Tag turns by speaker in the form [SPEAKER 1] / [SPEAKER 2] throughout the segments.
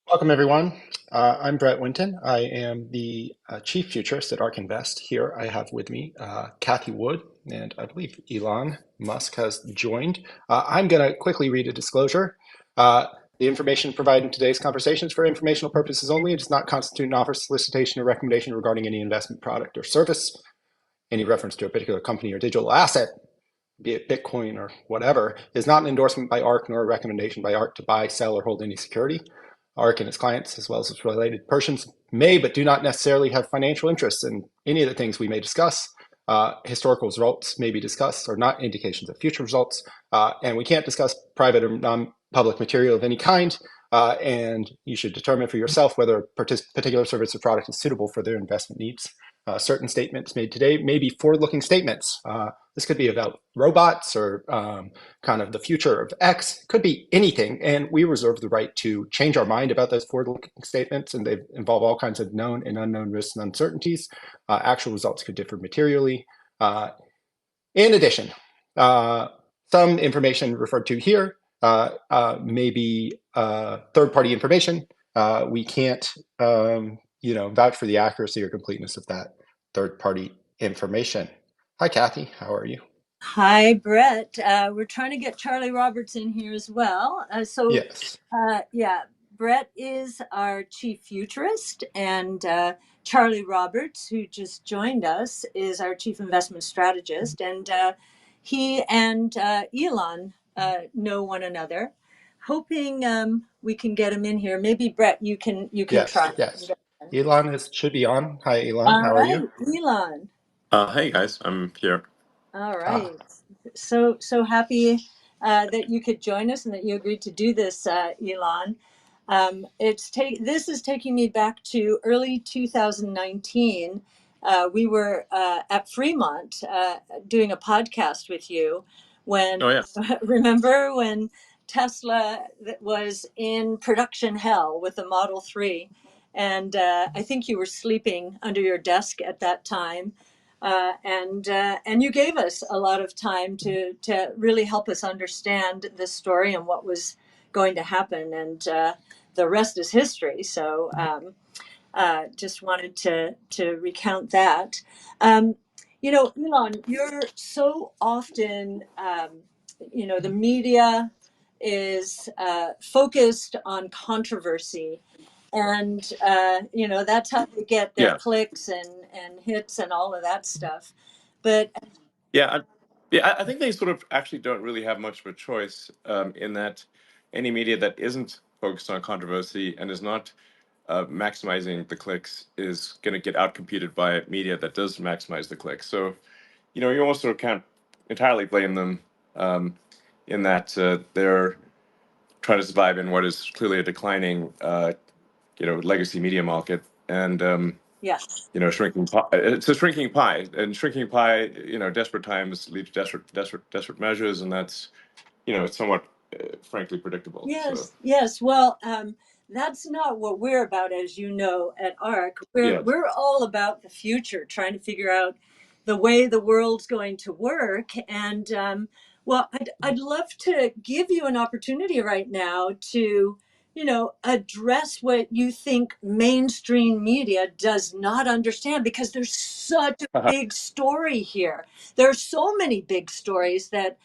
[SPEAKER 1] Welcome, everyone. I'm Brett Winton. I am the Chief Futurist at ARK Invest. Here I have with me Cathie Wood, and I believe Elon Musk has joined. I'm going to quickly read a disclosure. The information provided in today's conversation is for informational purposes only. It does not constitute an offer, solicitation, or recommendation regarding any investment product or service. Any reference to a particular company or digital asset, be it Bitcoin or whatever, is not an endorsement by ARK nor a recommendation by ARK to buy, sell, or hold any security. ARK and its clients, as well as its related persons, may but do not necessarily have financial interests in any of the things we may discuss. Historical results may be discussed, or not indications of future results, and we can't discuss private or non-public material of any kind. And you should determine for yourself whether a particular service or product is suitable for their investment needs. Certain statements made today may be forward-looking statements. This could be about robots or kind of the future of X. It could be anything, and we reserve the right to change our mind about those forward-looking statements, and they involve all kinds of known and unknown risks and uncertainties. Actual results could differ materially. In addition, some information referred to here may be third-party information. We can't, vouch for the accuracy or completeness of that third-party information. Hi, Cathie. How are you?
[SPEAKER 2] Hi, Brett. We're trying to get Charlie Roberts in here as well.
[SPEAKER 1] Yes.
[SPEAKER 2] Yeah, Brett is our chief futurist, and Charlie Roberts, who just joined us, is our chief investment strategist. And he and Elon know one another. Hoping we can get him in here. Maybe Brett, you can
[SPEAKER 1] Yes.
[SPEAKER 2] try.
[SPEAKER 1] Yes. Elon should be on. Hi, Elon.
[SPEAKER 2] All
[SPEAKER 1] How are you?
[SPEAKER 2] right, Elon.
[SPEAKER 3] Hey guys, I'm here.
[SPEAKER 2] All
[SPEAKER 1] Ah,
[SPEAKER 2] right. So happy that you could join us and that you agreed to do this, Elon. This is taking me back to early 2019. We were at Fremont doing a podcast with you when,
[SPEAKER 3] Oh yeah,
[SPEAKER 2] remember when Tesla was in production hell with the Model 3, and I think you were sleeping under your desk at that time, and you gave us a lot of time to really help us understand this story and what was going to happen, and the rest is history. So just wanted to recount that. Um, Elon, you're so often, the media is focused on controversy, and that's how they get their
[SPEAKER 3] yeah,
[SPEAKER 2] clicks and hits and all of that stuff. But
[SPEAKER 3] yeah, I think they sort of actually don't really have much of a choice in that any media that isn't focused on controversy and is not maximizing the clicks is going to get outcompeted by media that does maximize the clicks. So, you almost sort of can't entirely blame them in that they're trying to survive in what is clearly a declining, legacy media market. And
[SPEAKER 2] yes,
[SPEAKER 3] shrinking pie. It's a shrinking pie, and shrinking pie. Desperate times lead to desperate measures, and that's, it's somewhat, frankly, predictable. So
[SPEAKER 2] yes. Well, that's not what we're about, as you know, at ARC. We're
[SPEAKER 3] yeah,
[SPEAKER 2] we're all about the future, trying to figure out the way the world's going to work. And well, I'd love to give you an opportunity right now to, address what you think mainstream media does not understand, because there's such a big story here. There are so many big stories that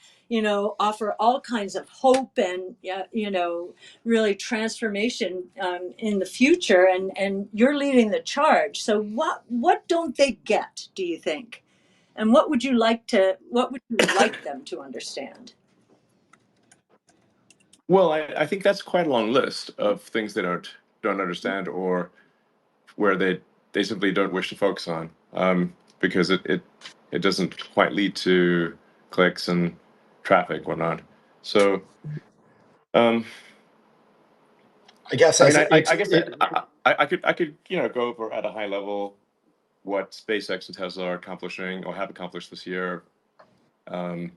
[SPEAKER 2] offer all kinds of hope and really transformation in the future, and you're leading the charge. So what don't they get, do you think? And what would you like them to understand?
[SPEAKER 3] well, I think that's quite a long list of things they don't understand, or where they simply don't wish to focus on, because it doesn't quite lead to clicks and traffic, whatnot. So um,
[SPEAKER 1] I guess
[SPEAKER 3] I mean,
[SPEAKER 1] as
[SPEAKER 3] I guess I could go over at a high level what SpaceX and Tesla are accomplishing or have accomplished this year. Um,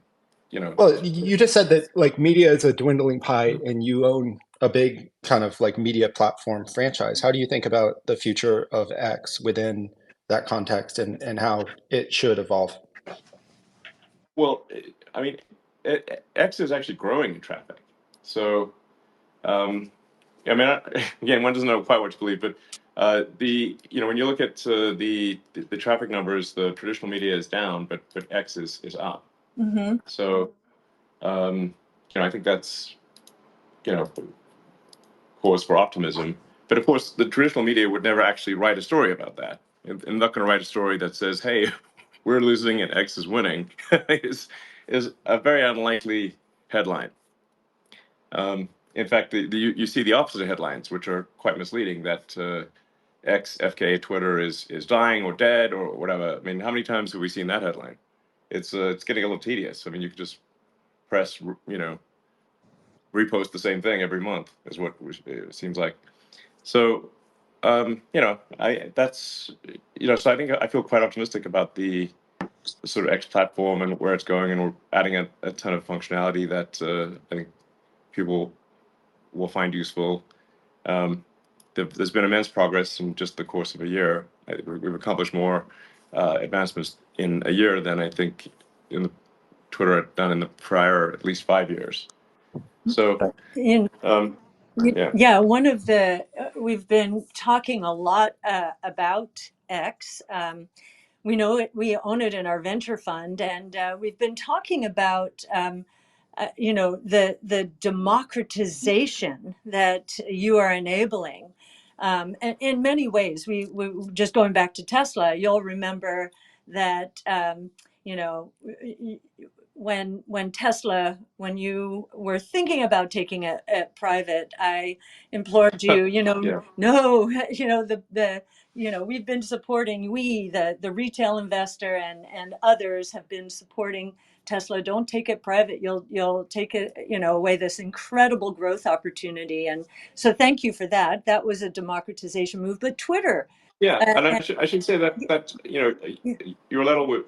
[SPEAKER 3] you know,
[SPEAKER 1] well, you just said that like media is a dwindling pie, and you own a big kind of like media platform franchise. How do you think about the future of X within that context, and how it should evolve?
[SPEAKER 3] well, I mean, X is actually growing in traffic. So, um, I mean, again, one doesn't know quite what to believe, but when you look at the traffic numbers, the traditional media is down, but X is up.
[SPEAKER 2] Mm-hmm.
[SPEAKER 3] So I think that's cause for optimism. But of course, the traditional media would never actually write a story about that. And they're not going to write a story that says, "Hey, we're losing and X is winning." is a very unlikely headline. In fact, you see the opposite headlines, which are quite misleading. That X, FK, Twitter is dying or dead or whatever. I mean, how many times have we seen that headline? It's getting a little tedious. I mean, you could just press, repost the same thing every month, is what it seems like. So, so I think I feel quite optimistic about the sort of X platform and where it's going, and we're adding a ton of functionality that I think people will find useful. There's been immense progress in just the course of a year. We've accomplished more advancements in a year than I think in the Twitter had done in the prior at least 5 years. So,
[SPEAKER 2] In
[SPEAKER 3] yeah.
[SPEAKER 2] Yeah, one of the we've been talking a lot about X. We know it, we own it in our venture fund, and we've been talking about the democratization that you are enabling. And in many ways, we just going back to Tesla, you'll remember that you know when Tesla, when you were thinking about taking it private, I implored you,
[SPEAKER 3] Yeah.
[SPEAKER 2] no, we've been supporting, the retail investor and others have been supporting Tesla. Don't take it private. You'll take it, away this incredible growth opportunity. And so thank you for that. That was a democratization move. But Twitter,
[SPEAKER 3] Yeah,
[SPEAKER 2] uh,
[SPEAKER 3] and
[SPEAKER 2] and,
[SPEAKER 3] I should say that your letter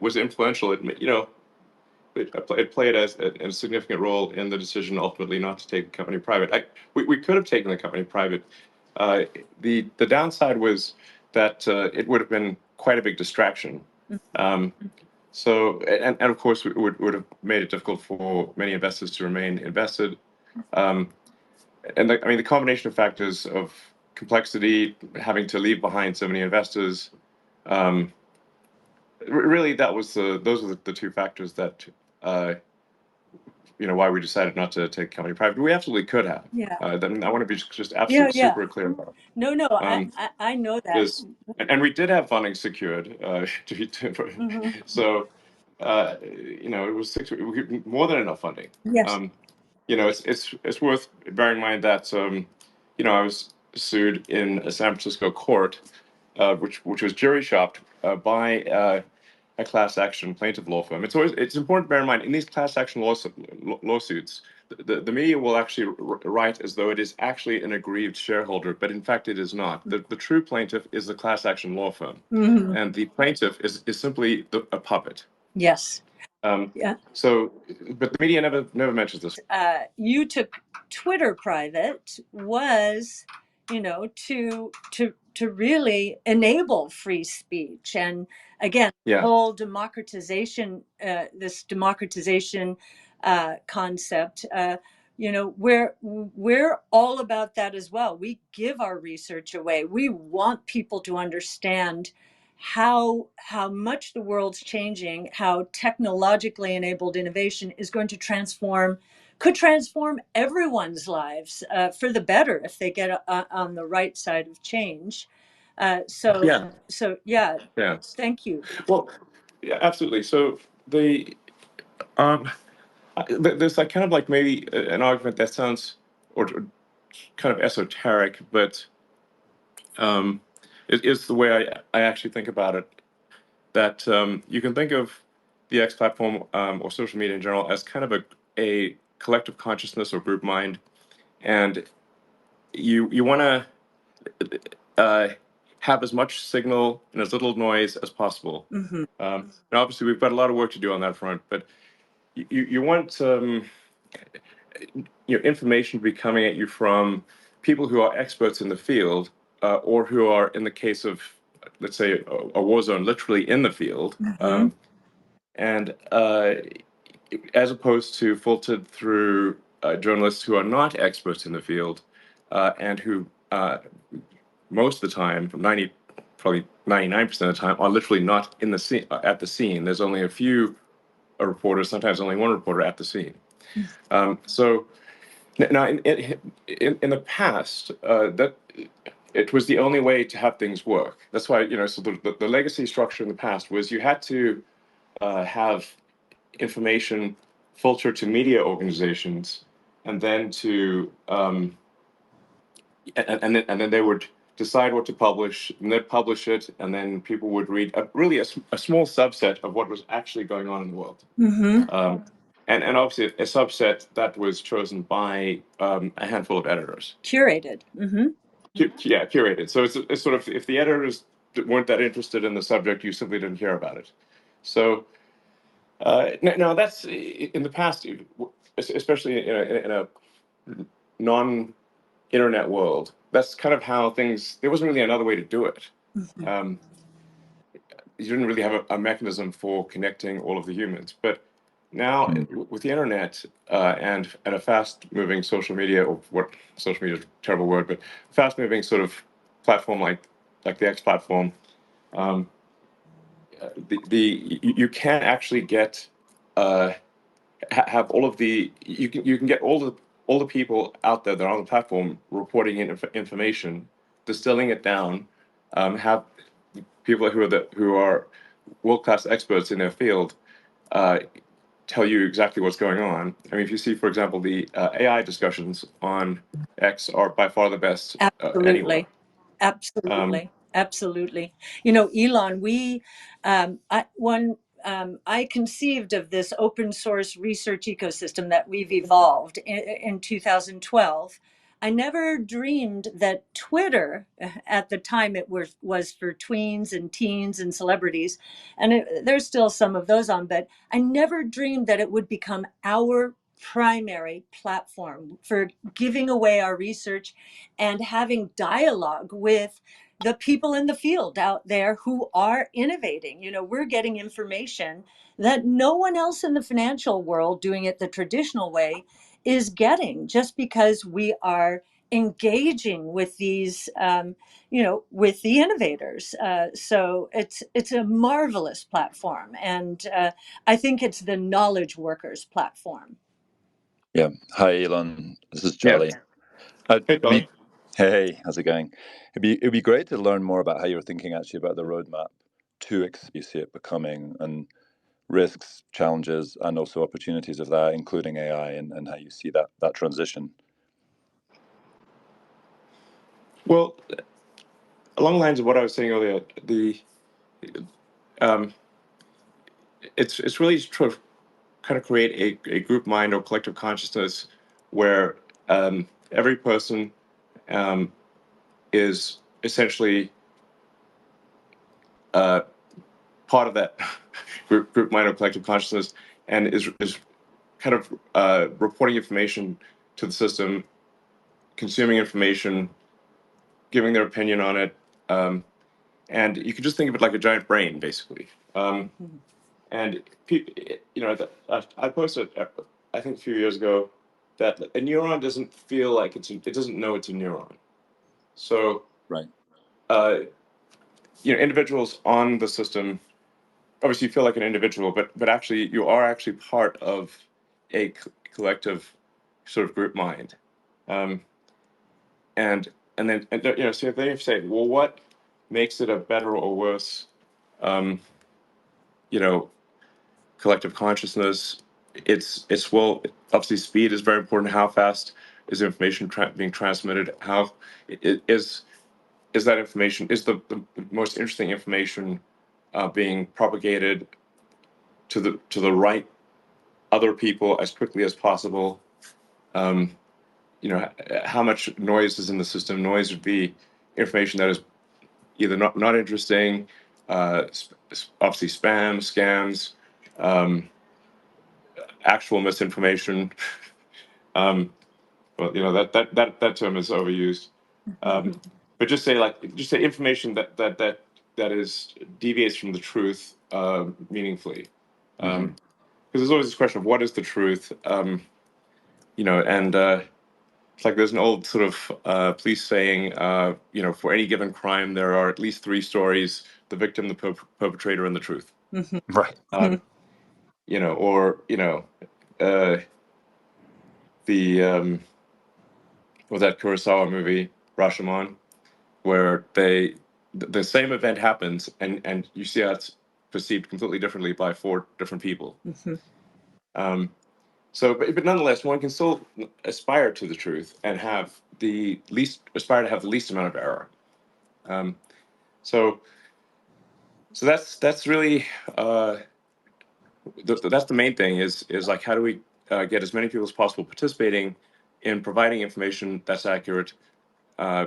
[SPEAKER 3] was influential. It played a significant role in the decision ultimately not to take the company private. We could have taken the company private. Uh, the downside was that it would have been quite a big distraction. Um, and of course, it would have made it difficult for many investors to remain invested. Um, the combination of factors of complexity, having to leave behind so many investors, um, really, those were the two factors that uh, why we decided not to take the company private. We absolutely could have.
[SPEAKER 2] yeah,
[SPEAKER 3] I want to be just
[SPEAKER 2] yeah,
[SPEAKER 3] absolutely
[SPEAKER 2] yeah.
[SPEAKER 3] super clear about
[SPEAKER 2] No,
[SPEAKER 3] it.
[SPEAKER 2] I know that.
[SPEAKER 3] Is and we did have funding secured.
[SPEAKER 2] Hmm.
[SPEAKER 3] So it was more than enough funding.
[SPEAKER 2] Yes.
[SPEAKER 3] Um, it's worth bearing in mind that I was sued in a San Francisco court, which was jury shopped by a class action plaintiff law firm. It's important to bear in mind in these class action lawsuits, the media will actually write as though it is actually an aggrieved shareholder, but in fact it is not. The true plaintiff is the class action law firm,
[SPEAKER 2] Hmm.
[SPEAKER 3] and the plaintiff is simply a puppet.
[SPEAKER 2] Yes.
[SPEAKER 3] Um,
[SPEAKER 2] Yeah.
[SPEAKER 3] so, but the media never mentions this.
[SPEAKER 2] You took Twitter private was, to really enable free speech. And again,
[SPEAKER 3] Yeah,
[SPEAKER 2] whole democratization, this democratization concept, we're all about that as well. We give our research away. We want people to understand how much the world's changing, how technologically enabled innovation is going to could transform everyone's lives for the better if they get on the right side of change. So,
[SPEAKER 3] yeah,
[SPEAKER 2] yeah,
[SPEAKER 3] yeah.
[SPEAKER 2] thank you.
[SPEAKER 3] Well, yeah, absolutely. So the um, there's like kind of like maybe an argument that sounds or kind of esoteric, but it is the way I actually think about it. That you can think of the X platform or social media in general as kind of a collective consciousness or group mind, and you want to uh, have as much signal and as little noise as possible.
[SPEAKER 2] Hmm.
[SPEAKER 3] And obviously, we've got a lot of work to do on that front, but you want information to be coming at you from people who are experts in the field, or who are, in the case of, let's say, a war zone, literally in the field,
[SPEAKER 2] Hmm.
[SPEAKER 3] and as opposed to filtered through journalists who are not experts in the field, and who most of the time, probably 99% of the time, are literally not in the scene, at the scene. There's only a few reporters, sometimes only one reporter at the scene. So now, in the past, that it was the only way to have things work. That's why, so the legacy structure in the past was you had to have information filtered to media organizations, and then to and then they would decide what to publish, and they'd publish it, and then people would read really a small subset of what was actually going on in the world. And obviously a subset that was chosen by a handful of editors.
[SPEAKER 2] Curated.
[SPEAKER 3] Yeah, curated. So it's sort of, if the editors weren't that interested in the subject, you simply didn't hear about it. So now that's in the past, especially in a non-internet world. That's kind of how things. There wasn't really another way to do it. Um, you didn't really have a mechanism for connecting all of the humans. But now with the internet and a fast-moving social media, or what social media is a terrible word, but fast-moving sort of platform like the X platform, you can actually get have all of the you can get all the people out there that are on the platform reporting in information, distilling it down, have people who are world-class experts in their field uh, tell you exactly what's going on. I mean, if you see, for example, the AI discussions on X are by far the best anywhere.
[SPEAKER 2] Absolutely.
[SPEAKER 3] Um,
[SPEAKER 2] Absolutely. Absolutely. You know, Elon, I conceived of this open source research ecosystem that we've evolved in 2012. I never dreamed that Twitter, at the time it was for tweens and teens and celebrities, and there's still some of those on, but I never dreamed that it would become our primary platform for giving away our research and having dialogue with the people in the field out there who are innovating. You know, we're getting information that no one else in the financial world doing it the traditional way is getting, just because we are engaging with these with the innovators. So it's a marvelous platform, and I think it's the knowledge workers platform.
[SPEAKER 4] Yeah. Hi, Elon. This is
[SPEAKER 3] yeah.
[SPEAKER 4] Charlie. It'd
[SPEAKER 3] Hey,
[SPEAKER 4] be,
[SPEAKER 3] Charlie.
[SPEAKER 4] hey, how's it going? It'd be great to learn more about how you're thinking actually about the roadmap to you see it becoming, and risks, challenges, and also opportunities of that, including AI, and how you see that transition.
[SPEAKER 3] Well, along the lines of what I was saying earlier, um, it's really to kind of create a group mind or collective consciousness where every person um, is essentially uh, part of that group mind or collective consciousness, and is kind of reporting information to the system, consuming information, giving their opinion on it, and you can just think of it like a giant brain, basically. And I posted, I think a few years ago, that a neuron doesn't feel like it doesn't know it's a neuron. So,
[SPEAKER 4] Right.
[SPEAKER 3] uh, individuals on the system obviously feel like an individual, but actually you are actually part of a collective sort of group mind. Um, so if they say, well, what makes it a better or worse, um, you know, collective consciousness? It's well, obviously speed is very important. How fast is information being transmitted? How is that information, is the most interesting information being propagated to the right other people as quickly as possible? Um, how much noise is in the system? Noise would be information that is either not interesting, obviously spam, scams, um, actual misinformation. um, but that term is overused. Um, but just say information that is deviates from the truth meaningfully.
[SPEAKER 4] Mm-hmm.
[SPEAKER 3] Because there's always this question of what is the truth, and it's like there's an old sort of police saying, for any given crime, there are at least three stories: the victim, the perpetrator, and the truth.
[SPEAKER 4] Right.
[SPEAKER 3] Or the was that Kurosawa movie Rashomon, where the same event happens, and you see how it's perceived completely differently by four different people. Um, but nonetheless, one can still aspire to the truth and aspire to have the least amount of error. Um, so that's really that's the main thing is like, how do we get as many people as possible participating in providing information that's accurate, uh,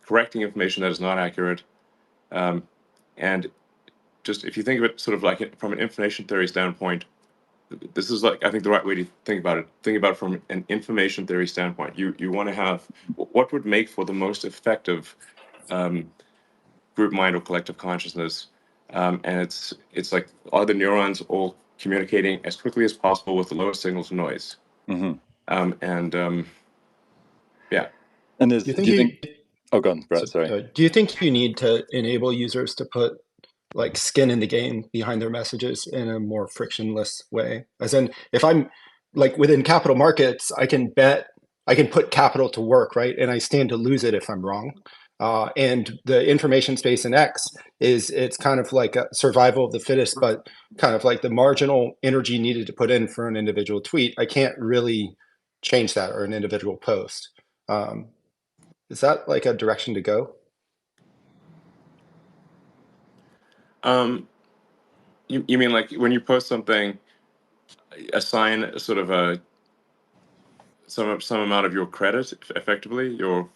[SPEAKER 3] correcting information that is not accurate, um, and just if you think of it sort of like from an information theory standpoint, this is like, I think, the right way to think about it. Think about it from an information theory standpoint. You want to have what would make for the most effective group mind or collective consciousness, and it's like, are the neurons all communicating as quickly as possible with the lowest signal to noise?
[SPEAKER 4] Mm-hmm.
[SPEAKER 3] Yeah.
[SPEAKER 4] And
[SPEAKER 1] Do you
[SPEAKER 4] do
[SPEAKER 1] think
[SPEAKER 4] you think? Oh, go on,
[SPEAKER 1] so,
[SPEAKER 4] Brett. Sorry.
[SPEAKER 1] do you think you need to enable users to put like skin in the game behind their messages in a more frictionless way? As in, if I'm like within capital markets, I can put capital to work, right? And I stand to lose it if I'm wrong. And the information space in X it's kind of like a survival of the fittest, but kind of like the marginal energy needed to put in for an individual tweet. I can't really change that, or an individual post. Um, is that like a direction to go?
[SPEAKER 3] Um, you mean like when you post something, assign sort of some amount of your credit, effectively your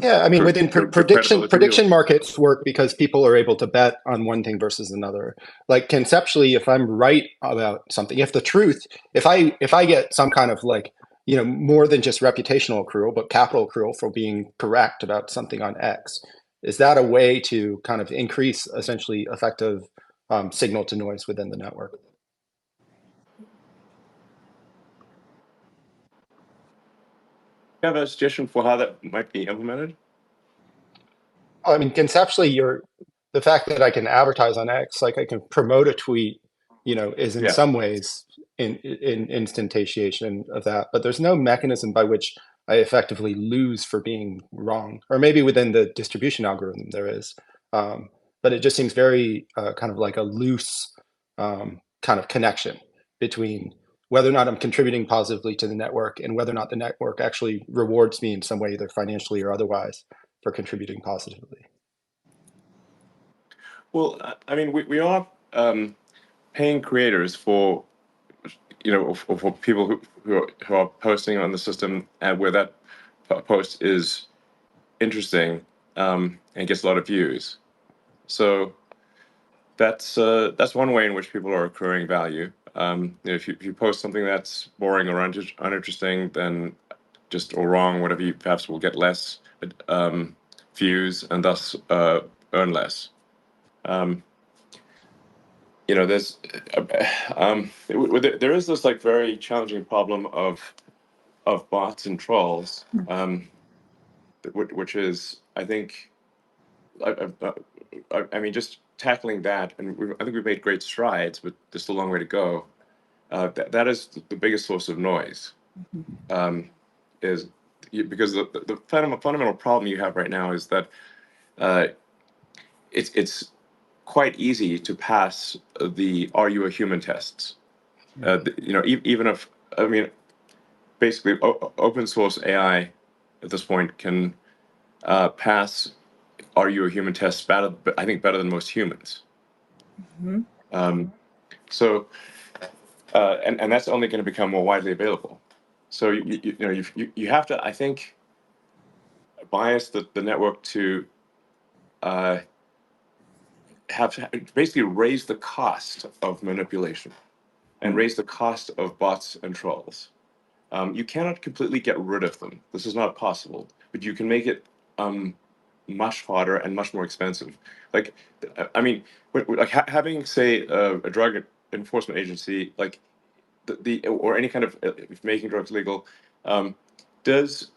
[SPEAKER 1] Yeah, I mean, within
[SPEAKER 3] your credibility, or
[SPEAKER 1] prediction markets work because people are able to bet on one thing versus another. Like conceptually, if I'm right about something, if I get some kind of like, more than just reputational accrual, but capital accrual for being correct about something on X, is that a way to kind of increase essentially effective signal to noise within the network?
[SPEAKER 3] you have a suggestion for how that might be implemented?
[SPEAKER 1] I mean, conceptually, the fact that I can advertise on X, like I can promote a tweet, is in
[SPEAKER 3] Yeah.
[SPEAKER 1] some ways in instantiation of that. But there's no mechanism by which I effectively lose for being wrong, or maybe within the distribution algorithm there is. But it just seems very kind of like a loose kind of connection between whether or not I'm contributing positively to the network and whether or not the network actually rewards me in some way, either financially or otherwise, for contributing positively.
[SPEAKER 3] Well, I mean, we are paying creators for, for people who are posting on the system, and where that post is interesting, and gets a lot of views. So that's one way in which people are accruing value. If you post something that's boring or uninteresting, then just, or wrong, whatever, you perhaps will get less views, and thus earn less. Um, there's there is this like very challenging problem of bots and trolls, which is, I think, I mean, just tackling that, and I think we've made great strides, but there's still a long way to go. That is the biggest source of noise. Is Because the fundamental problem you have right now is that uh, it's quite easy to pass the "Are you a human?" tests. Even if, I mean, basically, open source AI at this point can pass "Are you a human?" tests better, but I think better than most humans. Um, so, and that's only going to become more widely available. So you have to, I think, bias the network to uh, basically raise the cost of manipulation and raise the cost of bots and trolls. You cannot completely get rid of them. This is not possible, but you can make it much harder and much more expensive. Like, I mean, like having, say, a drug enforcement agency, like the or any kind of, making drugs legal, does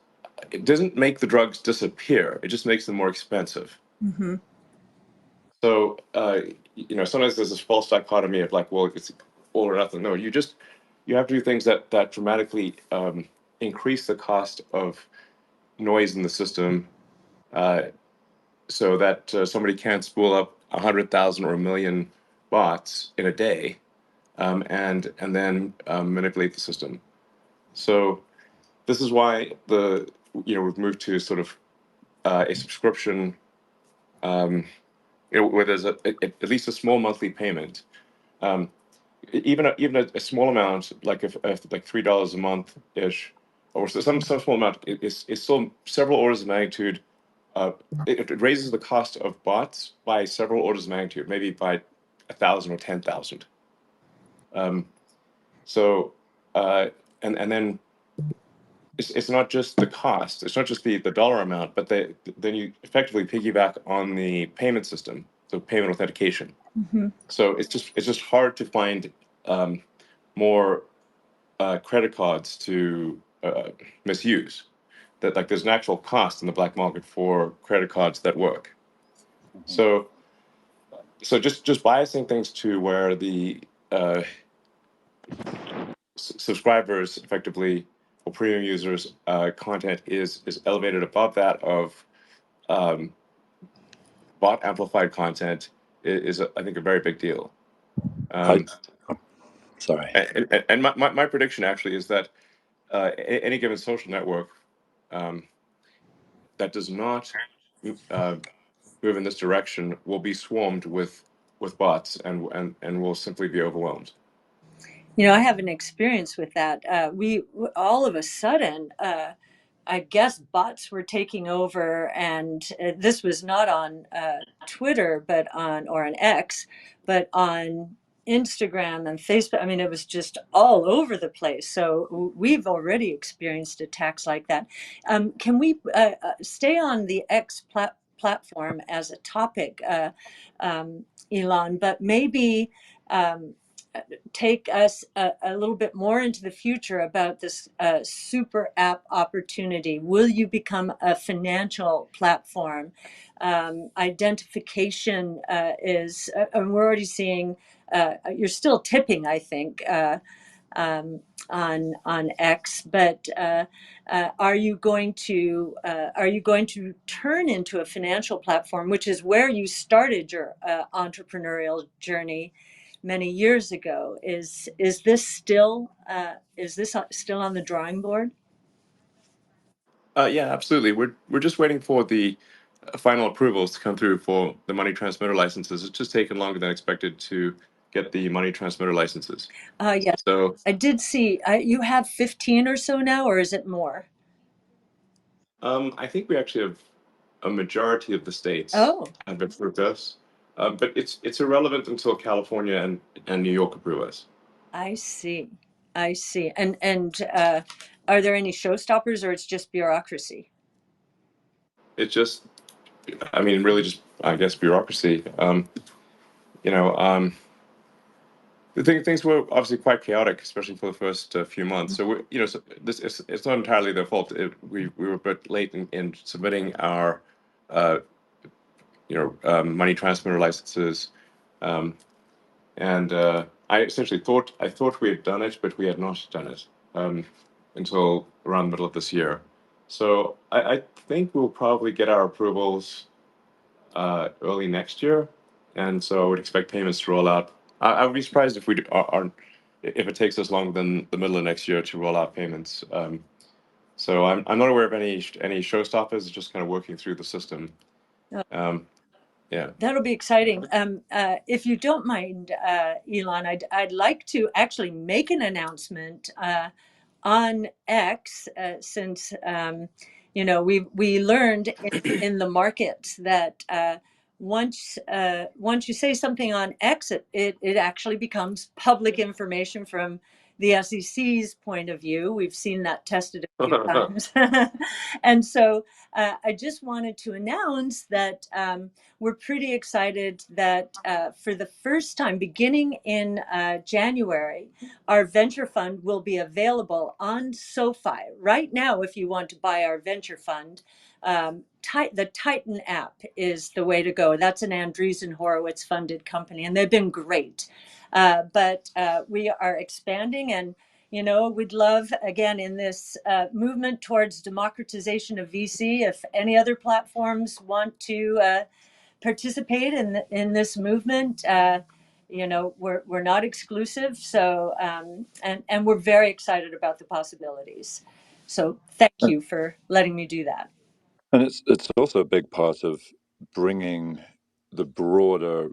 [SPEAKER 3] it doesn't make the drugs disappear. It just makes them more expensive.
[SPEAKER 2] Mm-hmm.
[SPEAKER 3] So sometimes there's this false dichotomy of like, well, it's all or nothing. No, you have to do things that dramatically increase the cost of noise in the system, uh, so that somebody can't spool up 100,000 or a million bots in a day, and then manipulate the system. So this is why we've moved to sort of a subscription, where there's at least a small monthly payment. Um, even a small amount, like if like $3 a month ish, or some small amount, is still several orders of magnitude. It raises the cost of bots by several orders of magnitude, maybe by 1,000 or 10,000. So and then it's not just the cost, it's not just the dollar amount, but then you effectively piggyback on the payment system, so payment authentication.
[SPEAKER 2] Mm-hmm.
[SPEAKER 3] So it's just hard to find more credit cards to misuse. That like there's an actual cost in the black market for credit cards that work. So just biasing things to where the subscribers effectively, or premium users content is elevated above that of um, bot amplified content is I think a very big deal.
[SPEAKER 4] I, sorry.
[SPEAKER 3] And my prediction actually is that any given social network that does not uh, move in this direction will be swarmed with bots, and will simply be overwhelmed.
[SPEAKER 2] I have an experience with that. We all of a sudden, I guess bots were taking over, and this was not on Twitter, or on X, but on Instagram and Facebook. I mean, it was just all over the place. So we've already experienced attacks like that. Can we stay on the X platform as a topic, Elon, but maybe um, take us a little bit more into the future about this super app opportunity? Will you become a financial platform? Identification and we're already seeing, you're still tipping, I think, on X, but are you going to turn into a financial platform, which is where you started your entrepreneurial journey many years ago? Is this still on the drawing board?
[SPEAKER 3] Yeah, absolutely. We're just waiting for the final approvals to come through for the money transmitter licenses. It's just taken longer than expected to get the money transmitter licenses.
[SPEAKER 2] Yes,
[SPEAKER 3] So
[SPEAKER 2] I did see you have 15 or so now, or is it more?
[SPEAKER 3] I think we actually have a majority of the states
[SPEAKER 2] Oh,
[SPEAKER 3] have approved us, but it's irrelevant until California and New York approve us.
[SPEAKER 2] I see. I see. And are there any showstoppers, or it's just bureaucracy?
[SPEAKER 3] It's just, I mean, really just, I guess, bureaucracy. You know, things were obviously quite chaotic, especially for the first few months. So so it's not entirely their fault. We were a bit late in submitting our uh, money transmitter licenses, um, and I essentially thought we had done it, but we had not done it until around the middle of this year. So I think we'll probably get our approvals early next year, and so I would expect payments to roll out. I would be surprised if aren't if it takes us longer than the middle of next year to roll out payments. So I'm not aware of any showstoppers. Just kind of working through the system. Um, yeah.
[SPEAKER 2] That'll be exciting. If you don't mind, Elon, I'd like to actually make an announcement on X, since we learned in the markets that once you say something on X, it actually becomes public information from the SEC's point of view. We've seen that tested a few times. And so I just wanted to announce that we're pretty excited that for the first time, beginning in January, our venture fund will be available on SoFi. Right now, if you want to buy our venture fund, the Titan app is the way to go. That's an Andreessen Horowitz funded company, and they've been great. But we are expanding, and we'd love, again, in this movement towards democratization of VC, if any other platforms want to participate in this movement. We're not exclusive, so and we're very excited about the possibilities. So thank you for letting me do that.
[SPEAKER 4] And it's also a big part of bringing the broader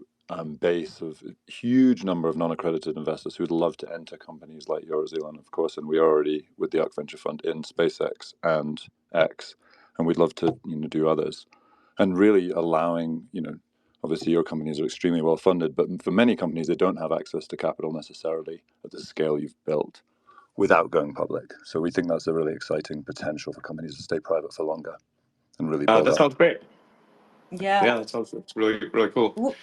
[SPEAKER 4] base of a huge number of non-accredited investors who would love to enter companies like yours, Elon, of course, and we are already with the ARK Venture Fund in SpaceX and X, and we'd love to do others, and really allowing obviously your companies are extremely well funded, but for many companies they don't have access to capital necessarily at the scale you've built without going public. So we think that's a really exciting potential for companies to stay private for longer and really build
[SPEAKER 3] That
[SPEAKER 4] up.
[SPEAKER 3] sounds great.
[SPEAKER 2] Yeah.
[SPEAKER 3] That sounds it's really, really cool.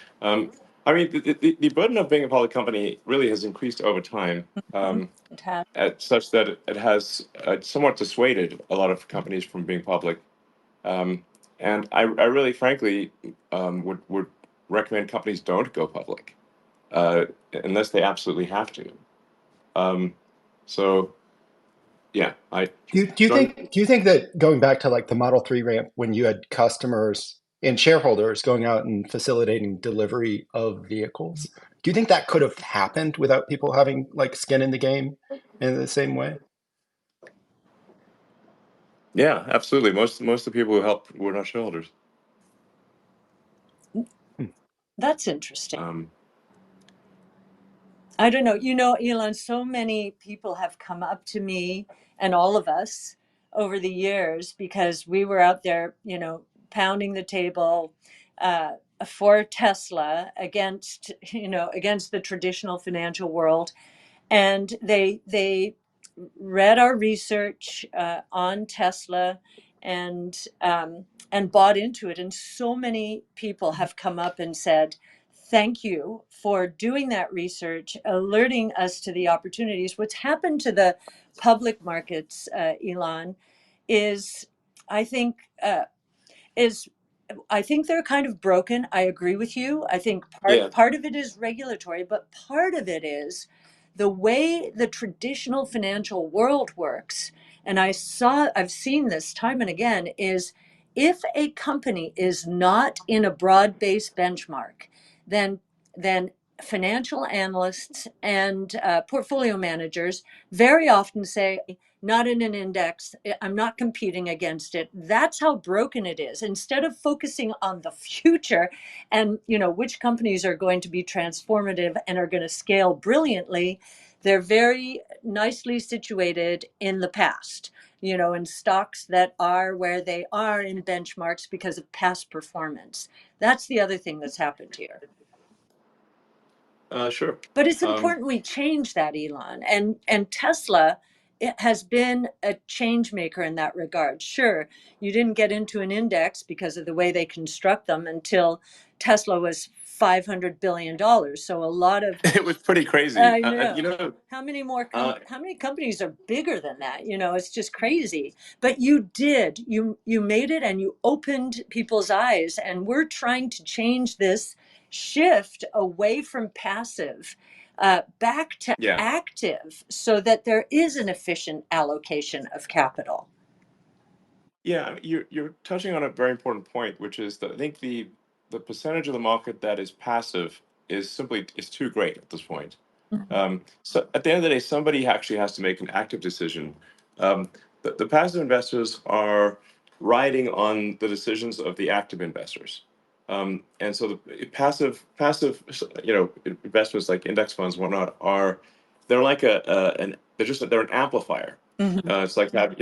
[SPEAKER 3] I mean, the burden of being a public company really has increased over time, at such that it has somewhat dissuaded a lot of companies from being public. And I really, frankly, would recommend companies don't go public unless they absolutely have to. So, yeah, I
[SPEAKER 1] Do you
[SPEAKER 3] don't.
[SPEAKER 1] think that going back to like the Model 3 ramp when you had customers and shareholders going out and facilitating delivery of vehicles, do you think that could have happened without people having like skin in the game in the same way?
[SPEAKER 3] Yeah, absolutely. Most of the people who helped were not shareholders.
[SPEAKER 2] That's interesting.
[SPEAKER 3] Um,
[SPEAKER 2] I don't know. Elon, so many people have come up to me and all of us over the years because we were out there, pounding the table for Tesla against the traditional financial world. And they read our research on Tesla and bought into it. And so many people have come up and said, "Thank you for doing that research, alerting us to the opportunities." What's happened to the public markets, Elon, is I think uh, is I think they're kind of broken. I agree with you. I think
[SPEAKER 3] yeah,
[SPEAKER 2] part of it is regulatory, but part of it is the way the traditional financial world works. And I've seen this time and again, is if a company is not in a broad-based benchmark, then then financial analysts and portfolio managers very often say, not in an index, I'm not competing against it. That's how broken it is. Instead of focusing on the future and which companies are going to be transformative and are going to scale brilliantly, they're very nicely situated in the past, in stocks that are where they are in benchmarks because of past performance. That's the other thing that's happened here.
[SPEAKER 3] sure.
[SPEAKER 2] But it's important we change that, Elon. And Tesla, it has been a change maker in that regard. Sure, you didn't get into an index because of the way they construct them until Tesla was $500 billion. So a lot of,
[SPEAKER 3] It was pretty crazy.
[SPEAKER 2] I know. How many
[SPEAKER 3] Uh,
[SPEAKER 2] how many companies are bigger than that? It's just crazy. But you made it, and you opened people's eyes, and we're trying to change this shift away from passive back to
[SPEAKER 3] yeah,
[SPEAKER 2] active so that there is an efficient allocation of capital.
[SPEAKER 3] yeah. You're touching on a very important point, which is that I think the percentage of the market that is passive is too great at this point. So at the end of the day, somebody actually has to make an active decision. The passive investors are riding on the decisions of the active investors. And so the passive, investments like index funds and whatnot they're like they're an amplifier.
[SPEAKER 2] Mhm.
[SPEAKER 3] It's like that,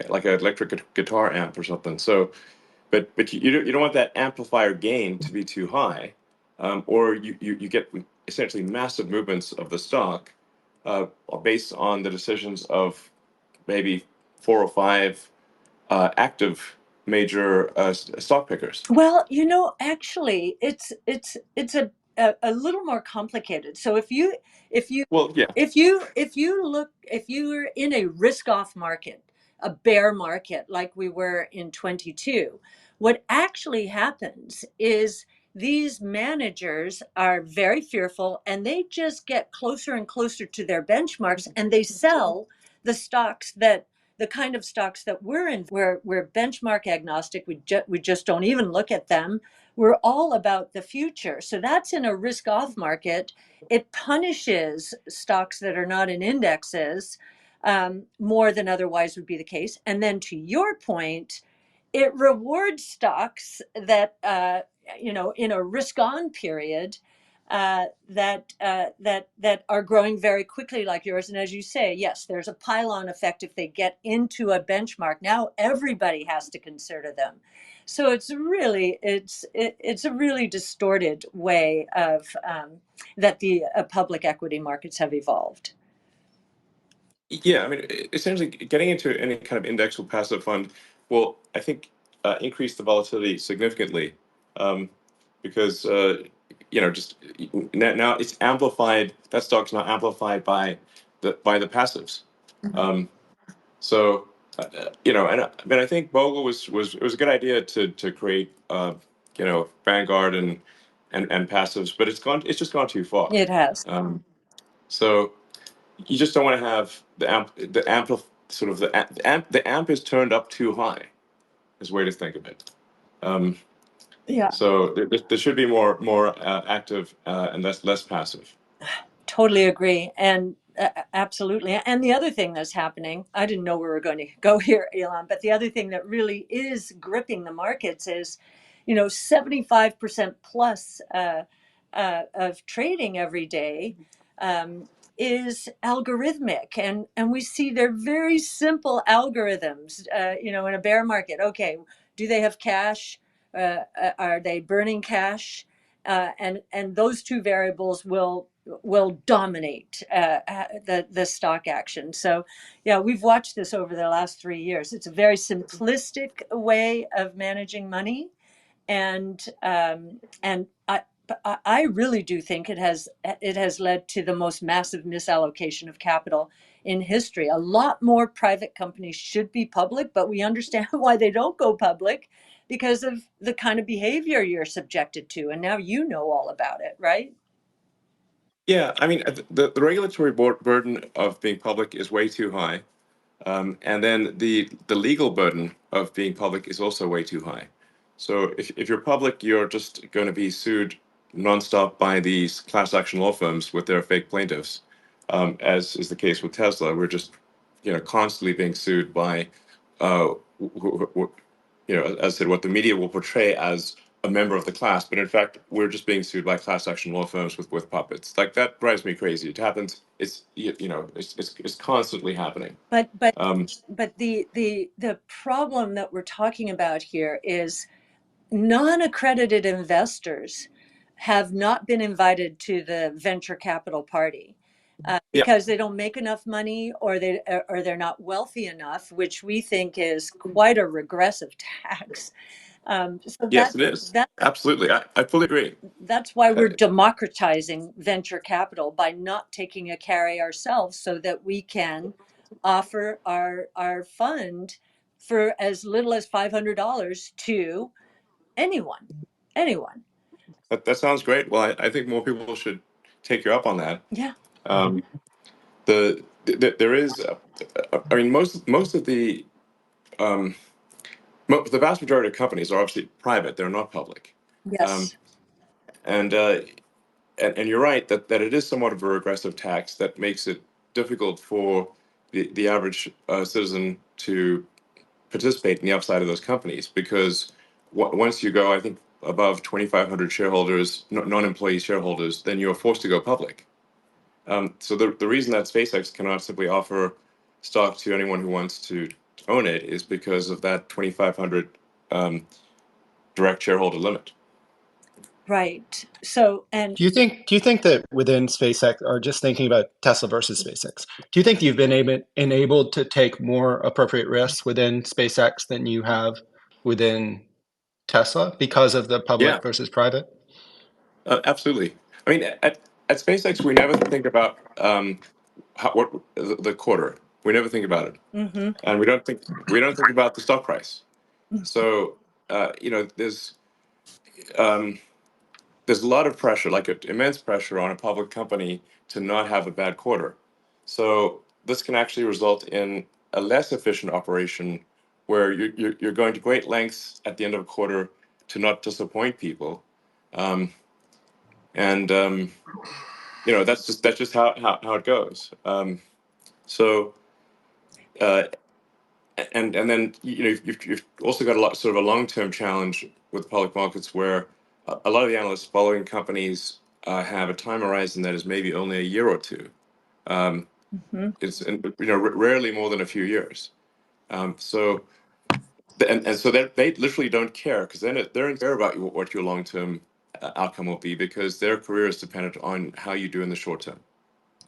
[SPEAKER 3] like an electric guitar amp or something. So, but you don't want that amplifier gain to be too high, or you get essentially massive movements of the stock, based on the decisions of maybe 4 or 5 active major stock pickers.
[SPEAKER 2] Well, actually, it's a little more complicated. So if you
[SPEAKER 3] Well, yeah.
[SPEAKER 2] if you're in a risk-off market, a bear market like we were in 22, what actually happens is these managers are very fearful and they just get closer and closer to their benchmarks and they sell the stocks that the kind of stocks that we're in. We're benchmark agnostic. We just don't even look at them. We're all about the future. So that's in a risk off market. It punishes stocks that are not in indexes more than otherwise would be the case. And then to your point, it rewards stocks that in a risk on period that are growing very quickly like yours. And as you say, yes, there's a pylon effect if they get into a benchmark. Now everybody has to consider them. So it's a really distorted way of that the public equity markets have evolved.
[SPEAKER 3] Yeah, I mean, essentially, getting into any kind of index or passive fund will, I think, increase the volatility significantly, um, because just now it's amplified. That stock's now amplified by the passives. Um, so, and I mean, I think Bogle was it was a good idea to create Vanguard and passives, but it's just gone too far.
[SPEAKER 2] It has.
[SPEAKER 3] So you just don't want to have the amp is turned up too high is a way to think of it. Um,
[SPEAKER 2] Yeah.
[SPEAKER 3] so there should be more active and less passive.
[SPEAKER 2] Totally agree. And absolutely. And the other thing that's happening, I didn't know we were going to go here, Elon, but the other thing that really is gripping the markets is, 75% plus of trading every day is algorithmic. And we see they're very simple algorithms, in a bear market. Okay, do they have cash? Are they burning cash? And those two variables will dominate the stock action. So, yeah, we've watched this over the last 3 years. It's a very simplistic way of managing money, and I really do think it has led to the most massive misallocation of capital in history. A lot more private companies should be public, but we understand why they don't go public because of the kind of behavior you're subjected to. And now you know all about it, right?
[SPEAKER 3] Yeah, I mean the regulatory burden of being public is way too high, and then the legal burden of being public is also way too high. So if you're public, you're just going to be sued nonstop by these class action law firms with their fake plaintiffs, as is the case with Tesla. We're just constantly being sued by as I said, what the media will portray as a member of the class, but in fact, we're just being sued by class action law firms with puppets. Like that drives me crazy. It happens. It's constantly happening.
[SPEAKER 2] But but
[SPEAKER 3] Um,
[SPEAKER 2] but the problem that we're talking about here is non-accredited investors have not been invited to the venture capital party
[SPEAKER 3] yeah.
[SPEAKER 2] because they don't make enough money, or they're not wealthy enough, which we think is quite a regressive tax. So
[SPEAKER 3] Yes, it is. Absolutely. I fully agree.
[SPEAKER 2] that's why
[SPEAKER 3] Uh,
[SPEAKER 2] we're democratizing venture capital by not taking a carry ourselves, so that we can offer our fund for as little as $500 to anyone.
[SPEAKER 3] that sounds great. Well, I think more people should take you up on that.
[SPEAKER 2] Yeah.
[SPEAKER 3] Um, there is, I mean, most of um, the vast majority of companies are obviously private. They're not public. Um,
[SPEAKER 2] Yes.
[SPEAKER 3] and, uh, and you're right that it is somewhat of a regressive tax that makes it difficult for the average citizen to participate in the upside of those companies, because once you go, I think, above 2,500 shareholders, non-employee shareholders, then you're forced to go public. So the reason that SpaceX cannot simply offer stock to anyone who wants to own it is because of that 2,500 direct shareholder limit.
[SPEAKER 2] Right. So, and
[SPEAKER 1] Do you think that within SpaceX, or just thinking about Tesla versus SpaceX, do you think you've been enabled to take more appropriate risks within SpaceX than you have within Tesla because of the
[SPEAKER 3] Yeah,
[SPEAKER 1] public versus private?
[SPEAKER 3] absolutely. I mean, at SpaceX, we never think about what the quarter. We never think about it,
[SPEAKER 2] mm-hmm,
[SPEAKER 3] and we don't think about the stock price. So um, there's a lot of pressure, like immense pressure on a public company to not have a bad quarter. So this can actually result in a less efficient operation where you're going to great lengths at the end of a quarter to not disappoint people. Um, and that's just how it goes. So uh, and then you've also got a lot sort of a long-term challenge with public markets where a lot of the analysts following companies have a time horizon that is maybe only a year or two. Um,
[SPEAKER 2] mm-hmm.
[SPEAKER 3] it's rarely more than a few years. So and so they literally don't care because then they're in care about what your long-term outcome will be because their career is dependent on how you do in the short term.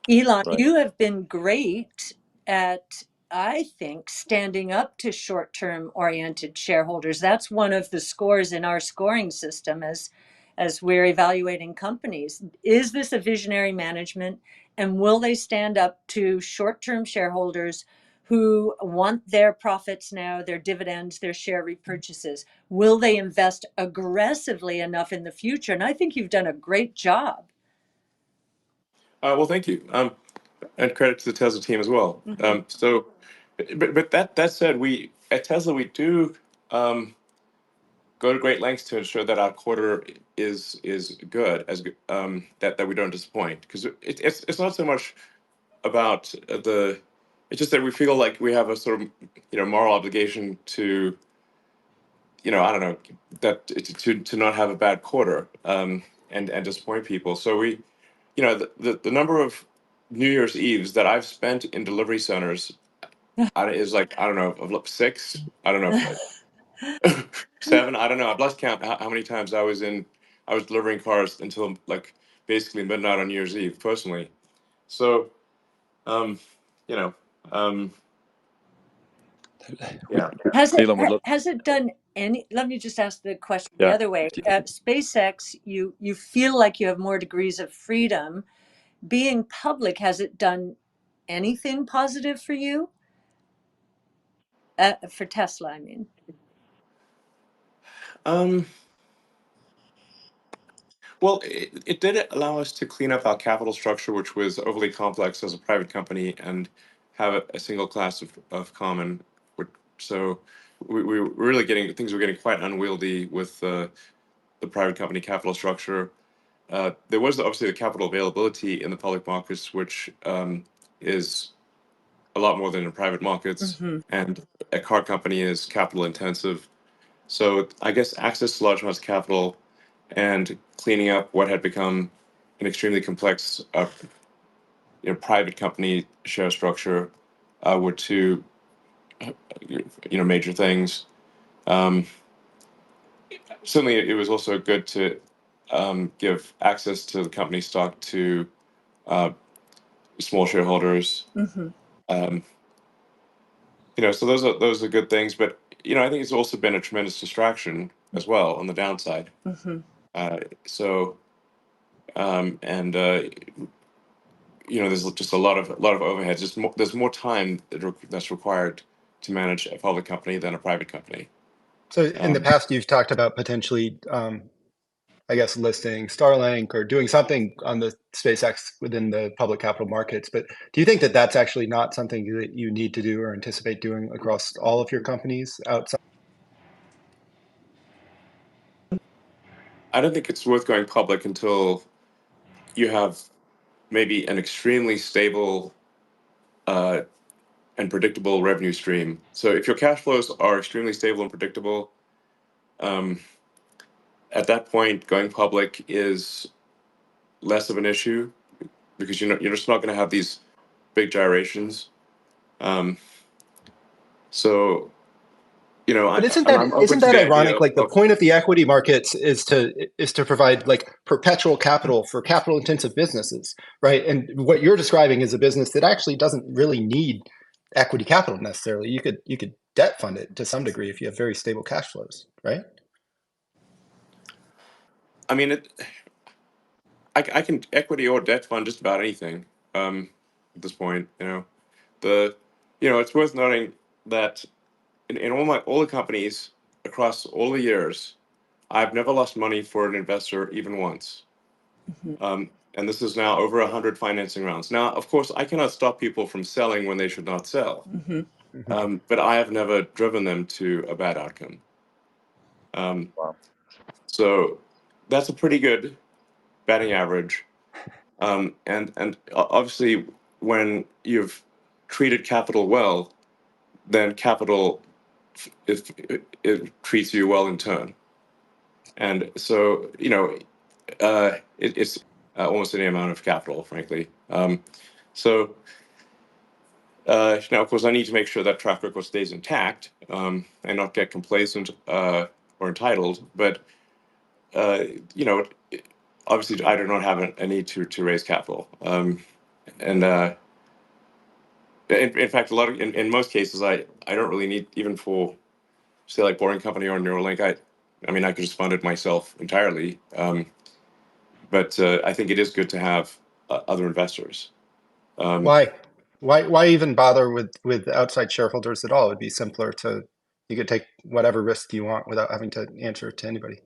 [SPEAKER 2] Elon,
[SPEAKER 4] Right.
[SPEAKER 2] you have been great at, I think, standing up to short-term oriented shareholders. That's one of the scores in our scoring system as we're evaluating companies. Is this a visionary management? And will they stand up to short-term shareholders who want their profits now, their dividends, their share repurchases? Will they invest aggressively enough in the future? And I think you've done a great job.
[SPEAKER 3] Well, thank you. And credit to the Tesla team as well.
[SPEAKER 2] Mm-hmm.
[SPEAKER 3] But that said, we at Tesla we do go to great lengths to ensure that our quarter is good that we don't disappoint because it's not so much about the it's just that we feel like we have a sort of moral obligation to I don't know that to not have a bad quarter and disappoint people. So we the number of New Year's Eves that I've spent in delivery centers is like I don't know of 6. I don't know if 7. I don't know. I've lost count how many times I was delivering cars until like basically midnight on New Year's Eve personally. So um, you know um,
[SPEAKER 4] We,
[SPEAKER 3] yeah.
[SPEAKER 4] Elon would look.
[SPEAKER 2] Has it done any, let me just ask the question the
[SPEAKER 4] Yeah.
[SPEAKER 2] other way. At SpaceX, you feel like you have more degrees of freedom. Being public, has it done anything positive for you? For Tesla, I mean.
[SPEAKER 3] Um, Well, it did allow us to clean up our capital structure, which was overly complex as a private company, and have a single class of common. So we were really getting things were getting quite unwieldy with the private company capital structure. There was obviously the capital availability in the public markets, which is a lot more than in private markets,
[SPEAKER 2] Mm-hmm.
[SPEAKER 3] and a car company is capital intensive. So I guess access to large amounts of capital and cleaning up what had become an extremely complex private company share structure were two major things. Um, Certainly, it was also good to give access to the company stock to uh, small shareholders.
[SPEAKER 2] Mm-hmm.
[SPEAKER 3] Um, so those are good things, but I think it's also been a tremendous distraction as well on the downside.
[SPEAKER 2] Mm-hmm.
[SPEAKER 3] So and there's just a lot of overheads. There's more time that's required to manage a public company than a private company.
[SPEAKER 1] So in the
[SPEAKER 3] Um,
[SPEAKER 1] past, you've talked about potentially, I guess, listing Starlink or doing something on the SpaceX within the public capital markets. But do you think that that's actually not something that you need to do or anticipate doing across all of your companies outside?
[SPEAKER 3] I don't think it's worth going public until you have maybe an extremely stable uh, and predictable revenue stream. So if your cash flows are extremely stable and predictable, um, at that point, going public is less of an issue because you're just not going to have these big gyrations. Um, so You know,
[SPEAKER 1] But
[SPEAKER 3] I'm open
[SPEAKER 1] isn't
[SPEAKER 3] to
[SPEAKER 1] that
[SPEAKER 3] the idea
[SPEAKER 1] ironic? Like the
[SPEAKER 3] of
[SPEAKER 1] point of the equity markets is to provide like perpetual capital for capital intensive businesses, right? And what you're describing is a business that actually doesn't really need equity capital necessarily. You could debt fund it to some degree if you have very stable cash flows, right?
[SPEAKER 3] I mean, I can equity or debt fund just about anything at this point. The it's worth noting that in all the companies across all the years, I've never lost money for an investor even once.
[SPEAKER 2] Mhm.
[SPEAKER 3] And this is now over 100 financing rounds. Now, of course, I cannot stop people from selling when they should not sell,
[SPEAKER 2] Mhm.
[SPEAKER 1] Hmm.
[SPEAKER 3] but I have never driven them to a bad outcome. Um,
[SPEAKER 4] Wow.
[SPEAKER 3] so that's a pretty good batting average. And obviously, when you've treated capital well, then capital it treats you well in turn. And so it's almost any amount of capital, frankly. So now, of course, I need to make sure that track record stays intact and not get complacent or entitled. But uh, you know, obviously, I do not have a need to raise capital. And in fact, in most cases, I don't really need even for say like Boring Company or Neuralink. I mean, I could just fund it myself entirely. But I think it is good to have other investors. Um,
[SPEAKER 1] Why? Why even bother with outside shareholders at all? It'd be simpler to you could take whatever risk you want without having to answer to anybody.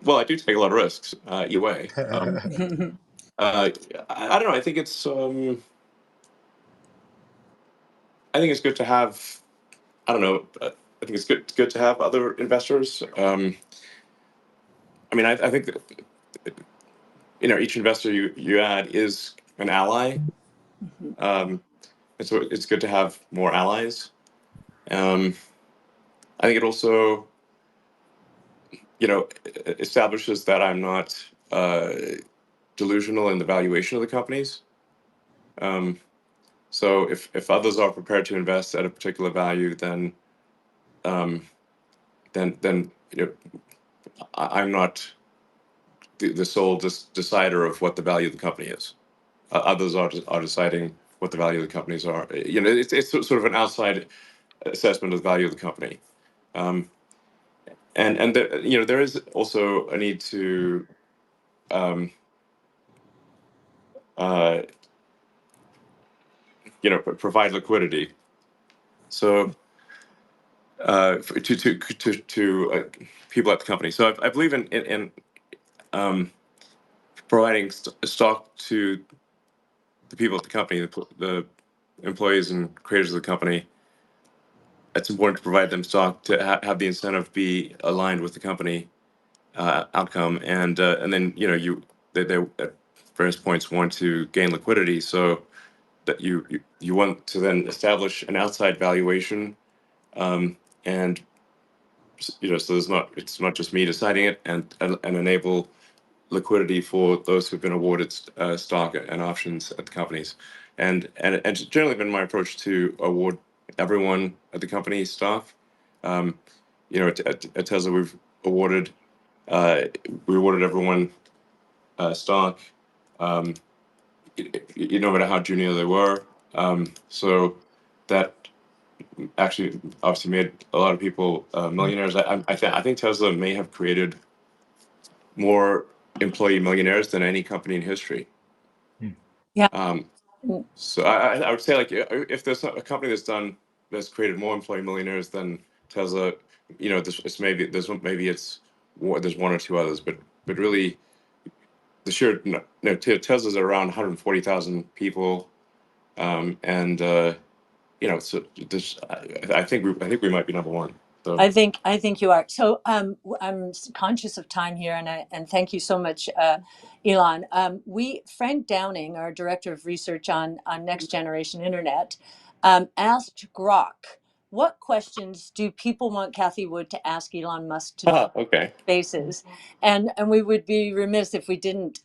[SPEAKER 3] well, I do take a lot of risks either way. Uh, I don't know. I think it's good to have. I don't know. I think it's good to have other investors. I mean, I think that each investor you add is an ally.
[SPEAKER 2] Mhm.
[SPEAKER 3] And so it's good to have more allies. Um, I think it also establishes that I'm not delusional in the valuation of the companies. Um, so if others are prepared to invest at a particular value, um, then I'm not the sole decider of what the value of the company is. Others are deciding what the value of the companies are. It's sort of an outside assessment of the value of the company. Um, and there is also a need to um, uh, provide liquidity. So to people at the company. So I believe in um, providing stock to the people at the company, the employees and creators of the company. It's important to provide them stock to have the incentive be aligned with the company outcome, and then they at various points want to gain liquidity, so that you want to then establish an outside valuation, and so it's not just me deciding it, and enable liquidity for those who've been awarded stock and options at the companies. And it's generally been my approach to award everyone at the company stock. Um, at Tesla, awarded uh, we awarded everyone stock, um, no matter how junior they were. So that actually obviously made a lot of people millionaires. I think Tesla may have created more employee millionaires than any company in history.
[SPEAKER 2] Yeah.
[SPEAKER 3] Um,
[SPEAKER 2] Mm.
[SPEAKER 3] so I would say like if there's a company that's created more employee millionaires than Tesla, maybe there's one or two others, but really the sheer Tesla's around 140,000 people, and so I think we might be number one. So
[SPEAKER 2] I think you are. So I'm conscious of time here, and thank you so much, Elon. Frank Downing, our director of research on next generation internet, asked Grok what questions do people want Cathie Wood to ask Elon Musk to
[SPEAKER 3] Okay.
[SPEAKER 2] spaces? And we would be remiss if we didn't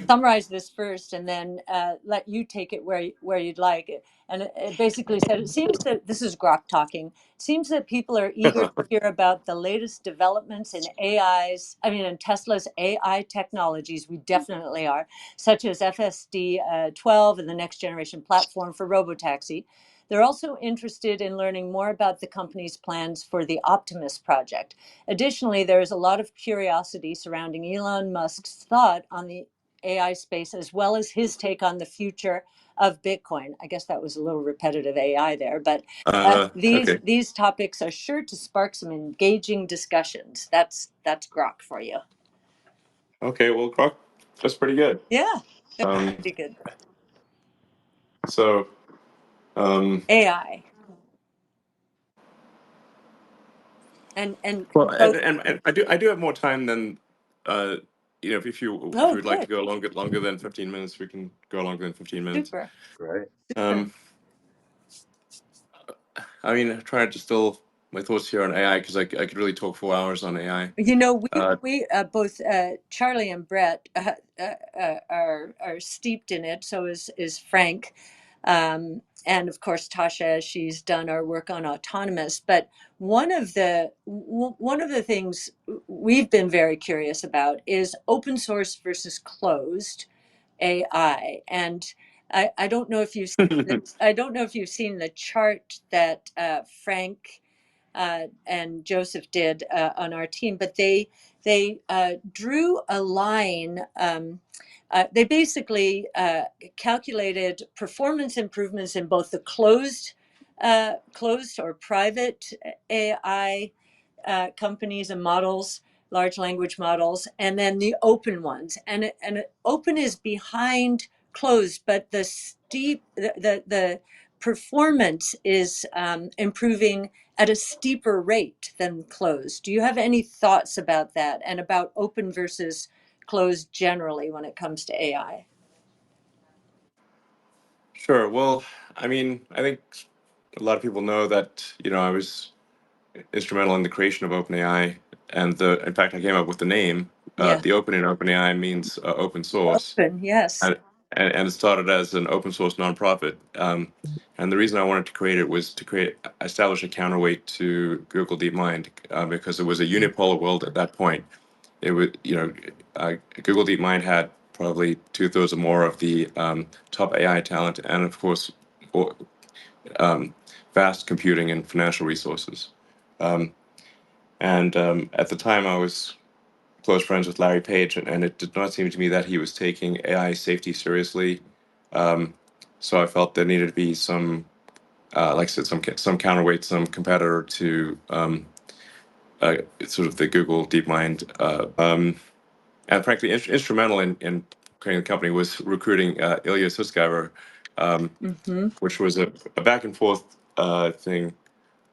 [SPEAKER 2] summarize this first and then let you take it where you'd like. And it basically said, it seems that, this is Grok talking, it seems that people are eager to hear about the latest developments in in Tesla's AI technologies. We definitely are, such as FSD 12 and the next generation platform for Robo-Taxi. They're also interested in learning more about the company's plans for the Optimus project. Additionally, there is a lot of curiosity surrounding Elon Musk's thought on the AI space, as well as his take on the future of Bitcoin. I guess that was a little repetitive AI there, but
[SPEAKER 3] Okay.
[SPEAKER 2] these topics are sure to spark some engaging discussions. That's Grok for you.
[SPEAKER 3] Okay. Well, Grok, that's pretty good.
[SPEAKER 2] Yeah,
[SPEAKER 3] Um,
[SPEAKER 2] pretty good.
[SPEAKER 3] so,
[SPEAKER 2] AI and
[SPEAKER 3] well,
[SPEAKER 2] both.
[SPEAKER 3] and I do have more time than, if you
[SPEAKER 2] Oh,
[SPEAKER 3] would like to
[SPEAKER 2] good,
[SPEAKER 3] go longer than 15 minutes, we can go longer than 15 minutes.
[SPEAKER 2] super,
[SPEAKER 4] Great.
[SPEAKER 2] super.
[SPEAKER 3] Um, I mean, trying to distill my thoughts here on AI because I could really talk 4 hours on AI.
[SPEAKER 2] You know,
[SPEAKER 3] Uh,
[SPEAKER 2] we both Charlie and Brett are steeped in it. So is Frank, and of course Tasha. She's done our work on autonomous. But one of the things we've been very curious about is open source versus closed AI. And I don't know if you've seen I don't know if you've seen the chart that Frank and Joseph did on our team, but they drew a line. They basically calculated performance improvements in both the closed or private AI companies and models, large language models, and then the open ones. And open is behind closed, but the performance is improving at a steeper rate than closed. Do you have any thoughts about that and about open versus closed generally when it comes to AI?
[SPEAKER 3] sure. Well, I mean, I think a lot of people know that, I was instrumental in the creation of OpenAI, and in fact, I came up with the name.
[SPEAKER 2] Yeah,
[SPEAKER 3] The open in OpenAI means open source,
[SPEAKER 2] open, yes.
[SPEAKER 3] and it started as an open source nonprofit. And the reason I wanted to create it was to establish a counterweight to Google DeepMind, because it was a unipolar world at that point. It was, Google DeepMind had probably 2/3 or more of the top AI talent, and of course, um, vast computing and financial resources. Um, and at the time, I was close friends with Larry Page, and it did not seem to me that he was taking AI safety seriously. Um, so I felt there needed to be some, like I said, some counterweight, some competitor to sort of the Google DeepMind. And frankly, instrumental in creating the company was recruiting Ilya Sutskever,
[SPEAKER 2] Mm-hmm.
[SPEAKER 3] which was a back and forth thing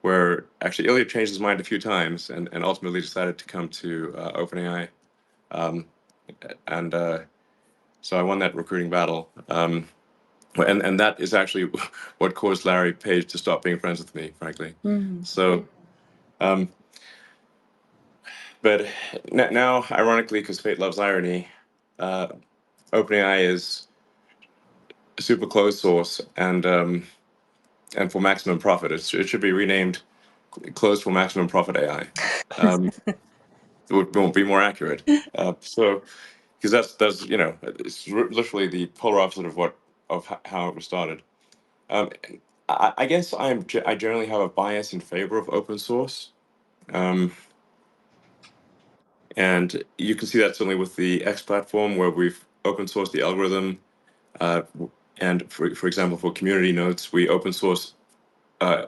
[SPEAKER 3] where actually Ilya changed his mind a few times and ultimately decided to come to OpenAI. Um, and So I won that recruiting battle. And that is actually what caused Larry Page to stop being friends with me, frankly.
[SPEAKER 2] Mm-hmm.
[SPEAKER 3] So, um, but now, ironically, because fate loves irony, uh, OpenAI is super closed source and for maximum profit. It should be renamed closed for maximum profit AI. It won't be more accurate. So because that's it's literally the polar opposite of how it was started. Um, I guess I generally have a bias in favor of open source, um, and you can see that certainly with the X platform where we've open sourced the algorithm, uh, and for example for community notes we open source uh,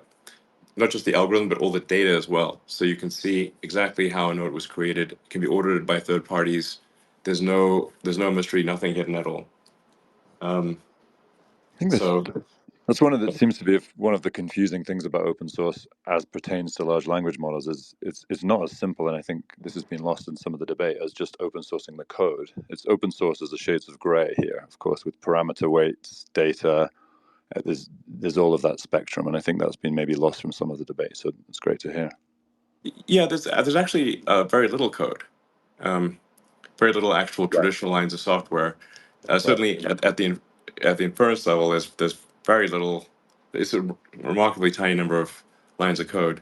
[SPEAKER 3] not just the algorithm but all the data as well, so you can see exactly how a node was created. It can be audited by third parties. There's no mystery, nothing hidden at all. Um,
[SPEAKER 4] I think
[SPEAKER 3] so
[SPEAKER 4] that's seems to be one of the confusing things about open source as pertains to large language models is it's not as simple, and I think this has been lost in some of the debate, as just open sourcing the code. It's open source as the shades of gray here, of course, with parameter weights, data, there's all of that spectrum, and I think that's been maybe lost from some of the debate. So it's great to hear.
[SPEAKER 3] Yeah, there's actually very little code, very little actual
[SPEAKER 4] Right.
[SPEAKER 3] traditional lines of software.
[SPEAKER 4] Right.
[SPEAKER 3] Certainly at the inference level, there's very little. It's a remarkably tiny number of lines of code.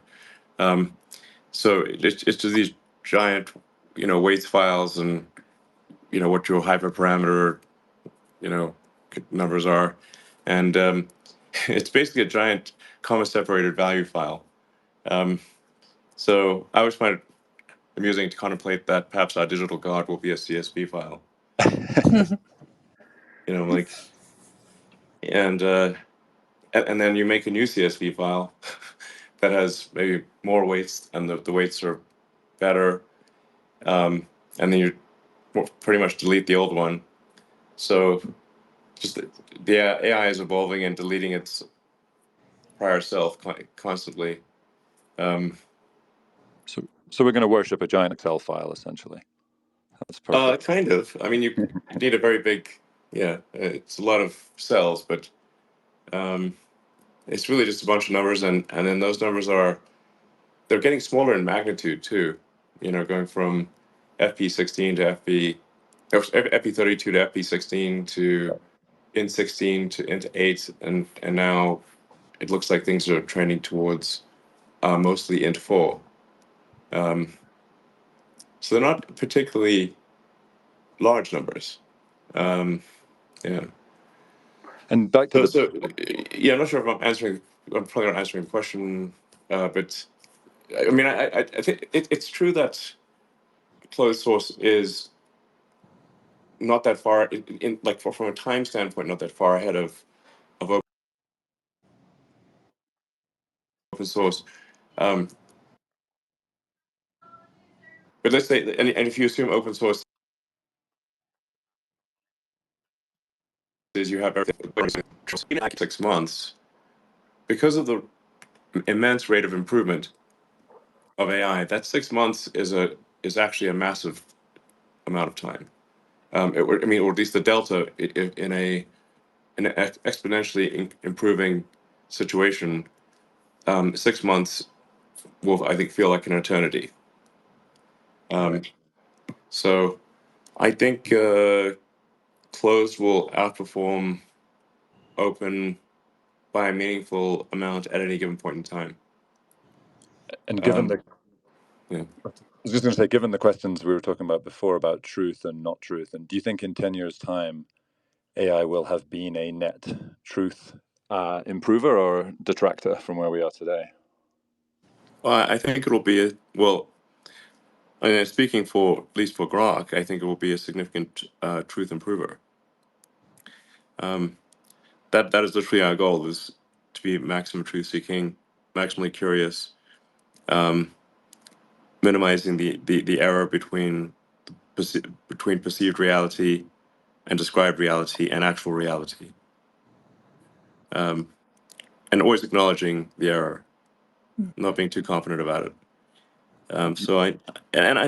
[SPEAKER 3] So it's just these giant, weights files and what your hyperparameter, you know, numbers are, and it's basically a giant comma separated value file. So I always find it amusing to contemplate that perhaps our digital god will be a CSV file. Like, and then you make a new CSV file that has maybe more weights, and the weights are better, and then you pretty much delete the old one. So just the AI is evolving and deleting its prior self constantly.
[SPEAKER 4] So we're going to worship a giant Excel file, essentially. That's perfect.
[SPEAKER 3] Kind of. I mean, you need a very big, yeah. It's a lot of cells, but it's really just a bunch of numbers, and then those numbers they're getting smaller in magnitude too. Going from FP16 to FP32 to FP16 to N16 to Int8, and now it looks like things are trending towards mostly Int4. So they're not particularly large numbers. Um, yeah.
[SPEAKER 4] And back to
[SPEAKER 3] So yeah, I'm not sure if I'm answering. I'm probably not answering the question, but I mean, I think it's true that closed source is not that far like from a time standpoint, not that far ahead of open source. Um, but let's say, and if you assume open source is you have everything in like 6 months, because of the immense rate of improvement of AI, that 6 months is actually a massive amount of time. I mean, or at least the delta in an exponentially improving situation, 6 months will, I think, feel like an eternity. So I think closed will outperform open by a meaningful amount at any given point in time.
[SPEAKER 4] And given
[SPEAKER 3] Um,
[SPEAKER 4] the,
[SPEAKER 3] yeah.
[SPEAKER 4] I was just going to say, given the questions we were talking about before about truth and not truth, and do you think in 10 years' time AI will have been a net truth improver or detractor from where we are today?
[SPEAKER 3] Well, I think it'll be I mean, speaking for at least for Grok, I think it will be a significant truth improver. That is literally our goal: is to be maximum truth seeking, maximally curious, minimizing the error between perceived reality and described reality and actual reality, and always acknowledging the error, not being too confident about it. So I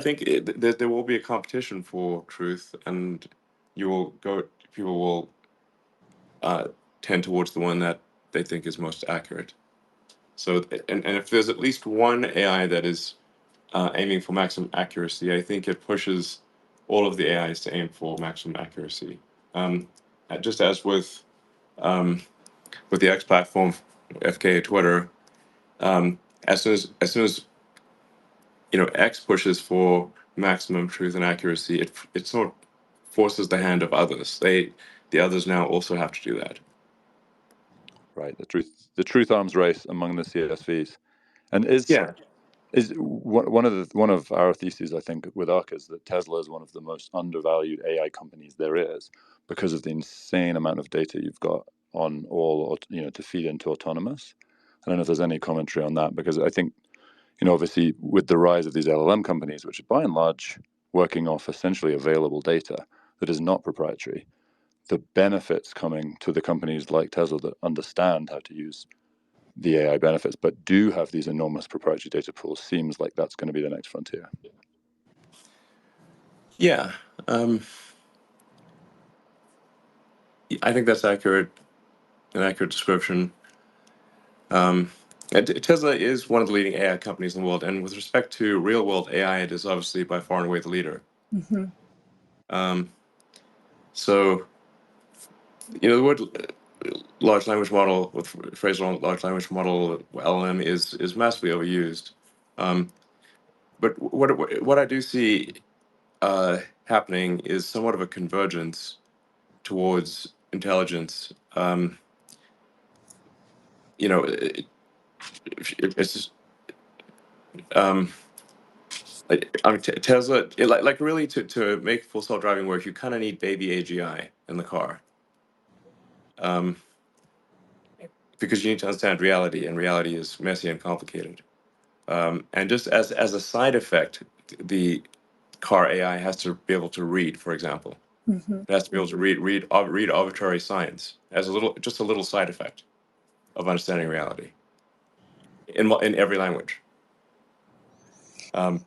[SPEAKER 3] think there will be a competition for truth, and people will tend towards the one that they think is most accurate. So, and if there's at least one AI that is aiming for maximum accuracy, I think it pushes all of the AIs to aim for maximum accuracy. Just as with the X platform, FK Twitter, as soon as X pushes for maximum truth and accuracy, it sort of forces the hand of others. The others now also have to do that.
[SPEAKER 4] Right, the truth arms race among the CSVs, and is
[SPEAKER 3] Yeah.
[SPEAKER 4] one of our theses, I think, with Arc is that Tesla is one of the most undervalued AI companies there is because of the insane amount of data you've got on all, to feed into autonomous. I don't know if there's any commentary on that, because I think, obviously with the rise of these LLM companies, which are by and large working off essentially available data that is not proprietary, the benefits coming to the companies like Tesla that understand how to use the AI benefits, but do have these enormous proprietary data pools, seems like that's going to be the next frontier.
[SPEAKER 3] Yeah. I think that's accurate. an accurate description. Tesla is one of the leading AI companies in the world, and with respect to real-world AI, it is obviously by far and away the leader.
[SPEAKER 2] Mm-hmm.
[SPEAKER 3] So, the word large language model, with the phrase large language model, LLM, is massively overused. But what I do see happening is somewhat of a convergence towards intelligence. It's just, Tesla, like really to make full self driving work, you kind of need baby AGI in the car, because you need to understand reality, and reality is messy and complicated. And just as a side effect, the car AI has to be able to read, for example.
[SPEAKER 2] Mm-hmm.
[SPEAKER 3] It has to be able to read arbitrary science as just a little side effect of understanding reality in every language.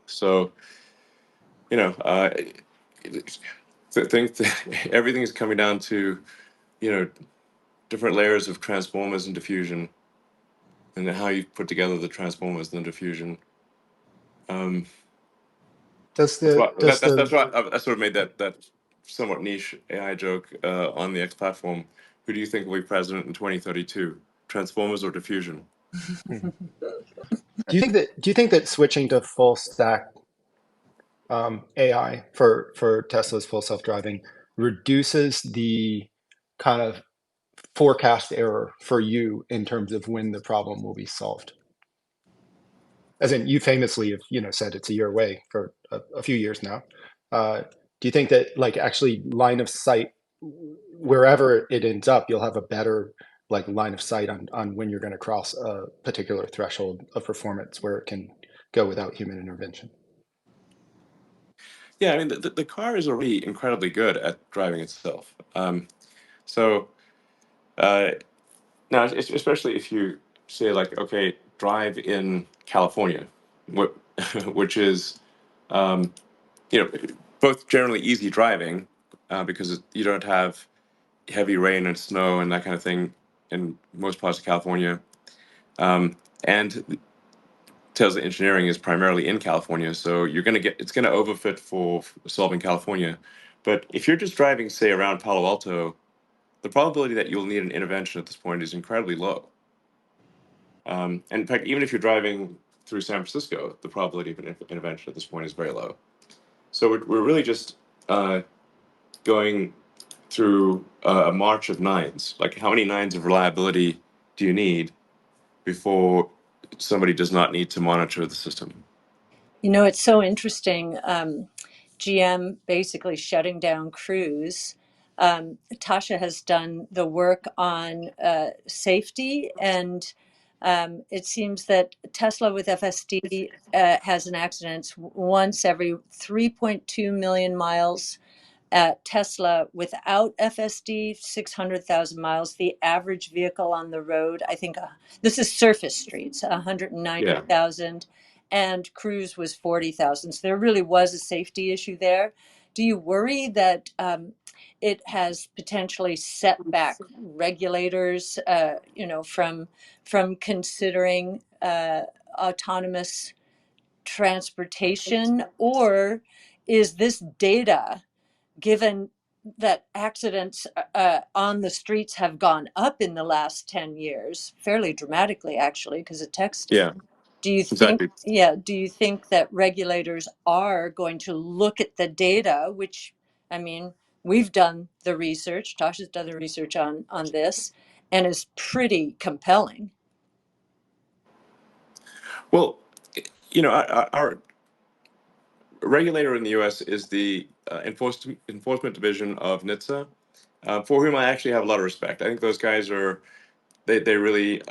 [SPEAKER 3] So you know, uh, think everything is coming down to you know different layers of transformers and diffusion, and how you put together the transformers and the diffusion. Um,
[SPEAKER 1] Does
[SPEAKER 3] that's
[SPEAKER 1] the
[SPEAKER 3] why
[SPEAKER 1] does
[SPEAKER 3] that's
[SPEAKER 1] the
[SPEAKER 3] why I sort of made that somewhat niche AI joke on the X platform. Who do you think will be president in 2032? Transformers or diffusion?
[SPEAKER 1] Mhm. Do you think that switching to full stack AI for Tesla's full self-driving reduces the kind of forecast error for you in terms of when the problem will be solved? As in, you famously have said it's a year away for a few years now. Do you think that like actually line of sight, wherever it ends up, you'll have a better like line of sight on when you're going to cross a particular threshold of performance where it can go without human intervention?
[SPEAKER 3] Yeah, I mean the car is already incredibly good at driving itself. So uh, now, especially if you say like, okay, drive in California, what, which is you know both generally easy driving, because you don't have heavy rain and snow and that kind of thing in most parts of California, and Tesla engineering is primarily in California, so it's gonna overfit for solving California. But if you're just driving, say, around Palo Alto, the probability that you'll need an intervention at this point is incredibly low. And in fact, even if you're driving through San Francisco, the probability of an intervention at this point is very low. So we're really just going through a march of nines. Like, how many nines of reliability do you need before somebody does not need to monitor the system?
[SPEAKER 2] It's so interesting. GM basically shutting down Cruise. Tasha has done the work on safety, and it seems that Tesla with FSD has an accident once every 3.2 million miles. Tesla without FSD, 600,000 miles. The average vehicle on the road, I think, this is surface streets,
[SPEAKER 3] Yeah.
[SPEAKER 2] 190,000, and Cruise was 40,000. So there really was a safety issue there. Do you worry that it has potentially set back regulators, from considering autonomous transportation, or is this data, given that accidents on the streets have gone up in the last 10 years, fairly dramatically, actually, because of texting?
[SPEAKER 3] Yeah,
[SPEAKER 2] Do you think,
[SPEAKER 3] exactly.
[SPEAKER 2] yeah, do you think that regulators are going to look at the data, which, I mean, we've done the research, Tasha's done the research on this, and is pretty compelling.
[SPEAKER 3] Well, our regulator in the U.S. is the enforcement division of NHTSA, for whom I actually have a lot of respect. I think those guys they really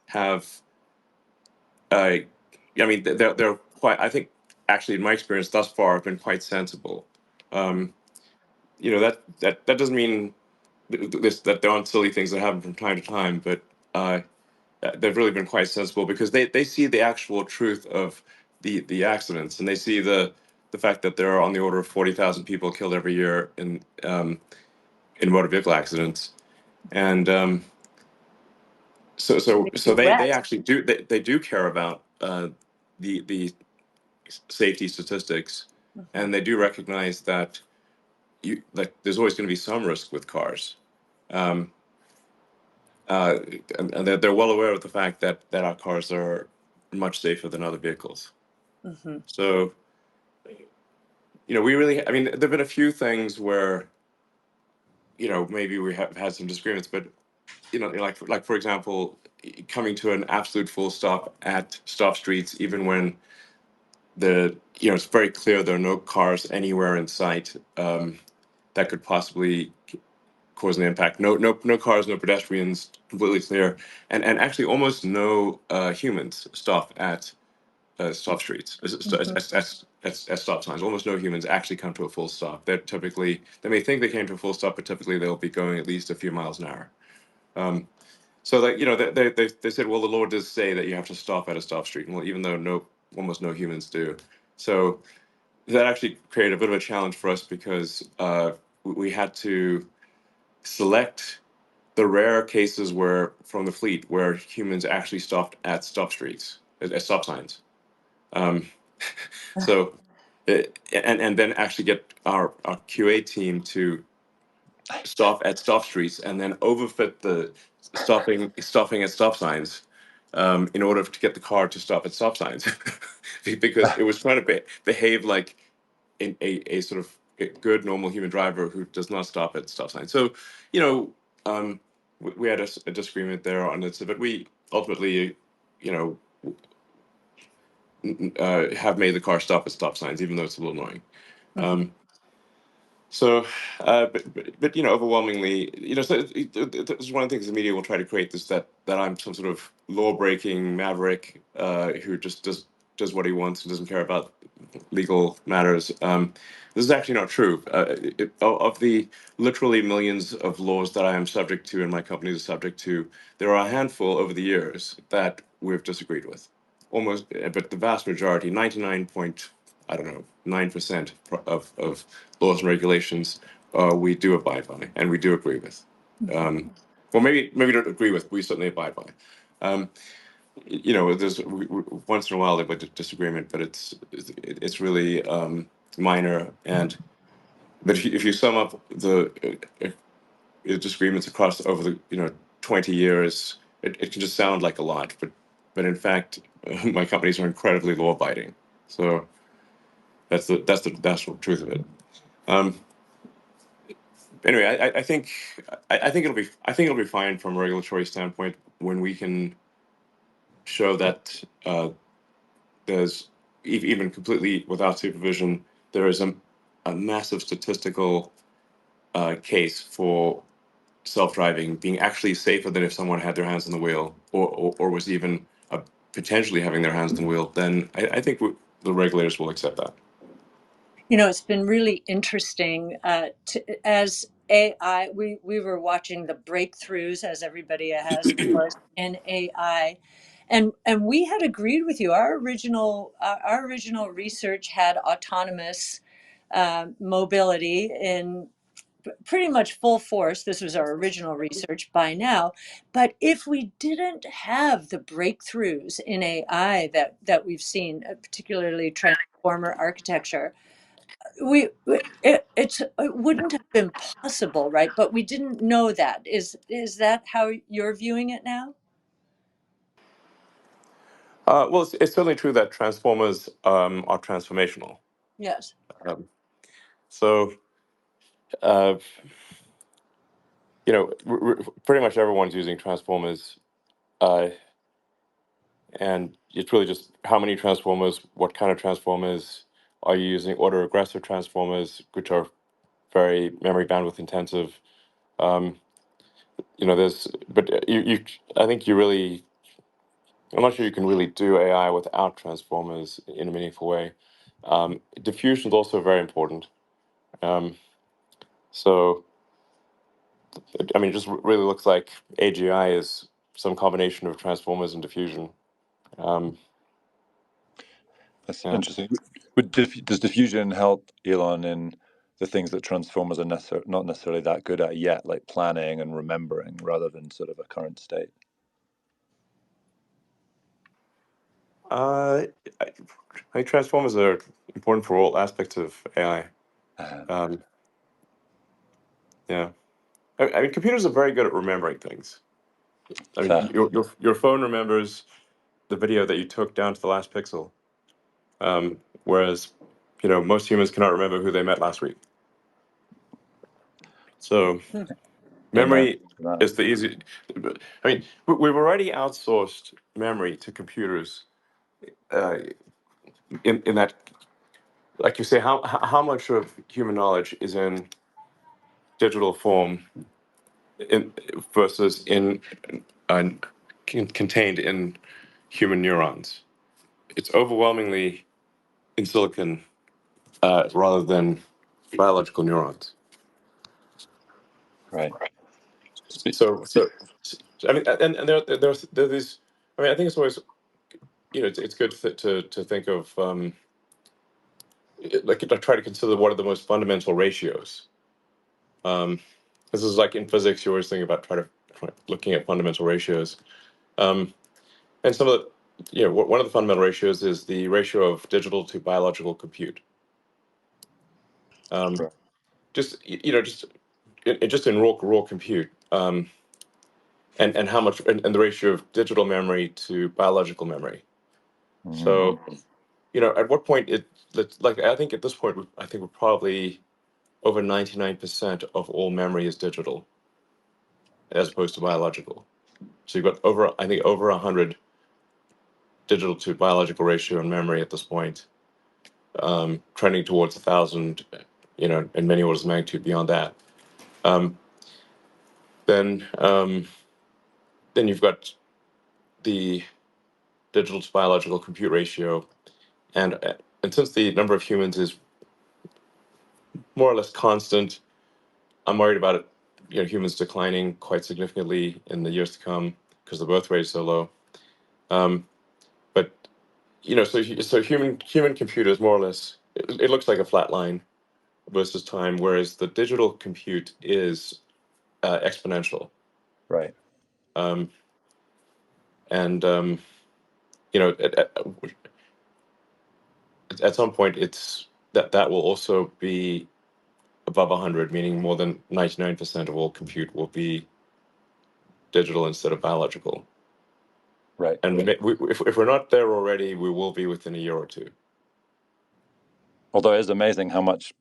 [SPEAKER 3] have. I mean, they're quite. I think actually, in my experience thus far, have been quite sensible. Um, that doesn't mean that there aren't silly things that happen from time to time, but uh, they've really been quite sensible, because they see the actual truth of the accidents, and they see the fact that there are on the order of 40,000 people killed every year in motor vehicle accidents, and So
[SPEAKER 2] in the
[SPEAKER 3] they
[SPEAKER 2] US.
[SPEAKER 3] actually do they do care about the safety statistics,
[SPEAKER 2] Mhm.
[SPEAKER 3] and they do recognize that there's always going to be some risk with cars. Um, uh, and they're well aware of the fact that our cars are much safer than other vehicles.
[SPEAKER 2] Mhm.
[SPEAKER 3] So we really, I mean, there've been a few things where maybe we have had some disagreements, but like for example, coming to an absolute full stop at stop streets, even when it's very clear there are no cars anywhere in sight that could possibly cause an impact. No cars, no pedestrians, completely clear, and actually almost no humans stop at stop streets,
[SPEAKER 2] Mhm.
[SPEAKER 3] as stop signs. Almost no humans actually come to a full stop. They may think they came to a full stop, but typically they'll be going at least a few miles an hour. So that they said, well, the law does say that you have to stop at a stop street, well, even though almost no humans do. So that actually created a bit of a challenge for us because we had to select the rare cases where from the fleet where humans actually stopped at stop streets, at stop signs. Um, so, and then actually get our QA team to stop at stop streets and then overfit the stopping at stop signs in order to get the car to stop at stop signs because it was trying to behave like a sort of a good normal human driver who does not stop at stop signs. So, you know, we had a disagreement there on it, but we ultimately, you know, have made the car stop at stop signs, even though it's a little annoying.
[SPEAKER 2] Mhm.
[SPEAKER 3] Um, So, but overwhelmingly, so it's one of the things the media will try to create this that I'm some sort of law-breaking maverick who just does what he wants and doesn't care about legal matters. This is actually not true. Of the literally millions of laws that I am subject to and my company is subject to, there are a handful over the years that we've disagreed with. Almost, but the vast majority, 99 point, I don't know, 9% of laws and regulations, we do abide by and we do agree with.
[SPEAKER 2] Mhm.
[SPEAKER 3] Well, maybe don't agree with, we certainly abide by. Um, there's once in a while there'll be disagreement, but it's really minor. And but if you sum up the disagreements across over the 20 years, it can just sound like a lot, but in fact, my companies are incredibly law abiding. So that's the truth of it. Um, anyway, I think it'll be fine from a regulatory standpoint when we can show that there's even completely without supervision, there is a massive statistical case for self-driving being actually safer than if someone had their hands on the wheel or was even potentially having their hands on the wheel. Then I think the regulators will accept that.
[SPEAKER 2] It's been really interesting as AI. We were watching the breakthroughs, as everybody has, of course, in AI, and we had agreed with you. Our original research had autonomous mobility in pretty much full force. This was our original research by now. But if we didn't have the breakthroughs in AI that we've seen, particularly transformer architecture, it wouldn't have been possible, right? But we didn't know that. Is that how you're viewing it now?
[SPEAKER 3] Well, it's certainly true that transformers are transformational.
[SPEAKER 2] Yes.
[SPEAKER 3] Um, so, uh, pretty much everyone's using transformers, uh, and it's really just how many transformers, what kind of transformers are you using? Autoregressive transformers, which are very memory bandwidth intensive. Um, I think I'm not sure you can really do AI without transformers in a meaningful way. Diffusion is also very important. Um, so, I mean, it just really looks like AGI is some combination of transformers and diffusion. Um,
[SPEAKER 4] That's
[SPEAKER 3] yeah.
[SPEAKER 4] interesting. Does diffusion help, Elon, in the things that transformers are not necessarily that good at yet, like planning and remembering, rather than sort of a current state?
[SPEAKER 3] I think transformers are important for all aspects of AI. Um, yeah, I mean, computers are very good at remembering things. I mean,
[SPEAKER 4] Fair.
[SPEAKER 3] your phone remembers the video that you took down to the last pixel, whereas most humans cannot remember who they met last week. So
[SPEAKER 4] Amen
[SPEAKER 3] memory
[SPEAKER 4] to that.
[SPEAKER 3] is the easy. I mean, we've already outsourced memory to computers. Uh, in that, like you say, how much of human knowledge is in digital form in versus in uh, contained in human neurons? It's overwhelmingly in silicon rather than biological neurons.
[SPEAKER 4] Right.
[SPEAKER 3] So I mean, and there are these. I mean, I think it's always it's good to think of like to try to consider what are the most fundamental ratios. Um, this is like in physics, you always think about looking at fundamental ratios. And some of the one of the fundamental ratios is the ratio of digital to biological compute. Um,
[SPEAKER 4] Right.
[SPEAKER 3] just just in raw compute, and how much and the ratio of digital memory to biological memory.
[SPEAKER 4] Mm.
[SPEAKER 3] So at what point like I think at this point I think we're probably over 99% of all memory is digital as opposed to biological. So you've got I think over 100 digital to biological ratio in memory at this point, trending towards 1,000, and many orders of magnitude beyond that. Um, then you've got the digital to biological compute ratio, and since the number of humans is more or less constant, I'm worried about it. Humans declining quite significantly in the years to come because the birth rate is so low. Um, but so human computers more or less it looks like a flat line versus time, whereas the digital compute is exponential.
[SPEAKER 4] Right.
[SPEAKER 3] Um, and you know, at, at, at some point, it's that will also be above 100, meaning more than 99% of all compute will be digital instead of biological.
[SPEAKER 4] Right.
[SPEAKER 3] And if we're not there already, we will be within a year or two.
[SPEAKER 4] Although it is amazing how much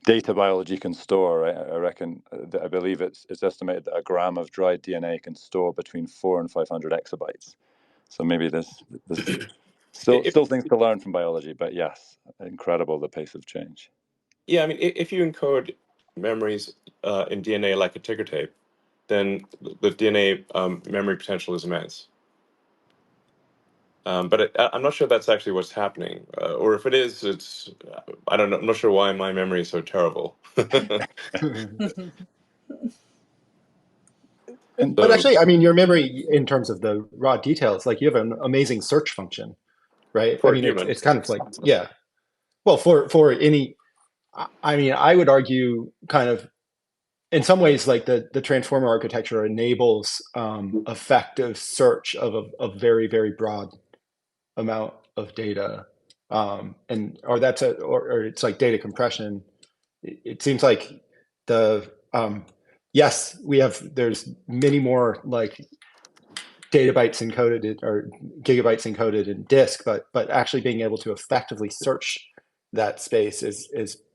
[SPEAKER 4] data biology can store. Right? I reckon, I believe it's estimated that a gram of dried DNA can store between 400 and 500 exabytes. So maybe this
[SPEAKER 3] If,
[SPEAKER 4] still things to learn from biology, but yes, incredible the pace of change.
[SPEAKER 3] yeah, I mean, if you encode memories in DNA like a ticker tape, then the DNA memory potential is immense. But I'm not sure that's actually what's happening, or if it is, it's I don't know. I'm not sure why my memory is so terrible.
[SPEAKER 4] And
[SPEAKER 1] But
[SPEAKER 3] So
[SPEAKER 1] actually, I mean, your memory in terms of the raw details, like you have an amazing search function, right? I
[SPEAKER 3] for a
[SPEAKER 1] mean,
[SPEAKER 3] human,
[SPEAKER 1] it's kind of like, yeah. Well, for any, I mean, I would argue kind of in some ways like the transformer architecture enables effective search of a very, very broad amount of data. And or that's or it's like data compression. It seems like the yes, there's many more like databytes encoded or gigabytes encoded in disk, but actually being able to effectively search that space is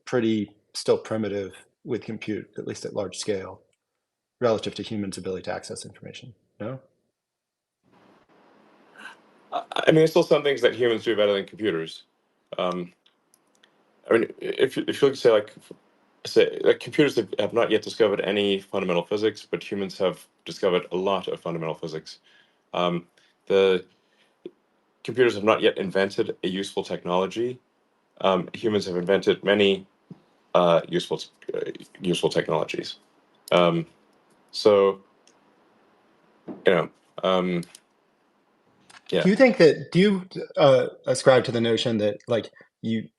[SPEAKER 1] pretty still primitive with compute, at least at large scale, relative to humans' ability to access information. No?
[SPEAKER 3] I mean, there's still some things that humans do better than computers. Um, I mean, if you look say like computers have not yet discovered any fundamental physics, but humans have discovered a lot of fundamental physics. The computers have not yet invented a useful technology. Humans have invented many uh, useful technologies. Um, so you know, um, yeah,
[SPEAKER 1] Do you ascribe to the notion that like you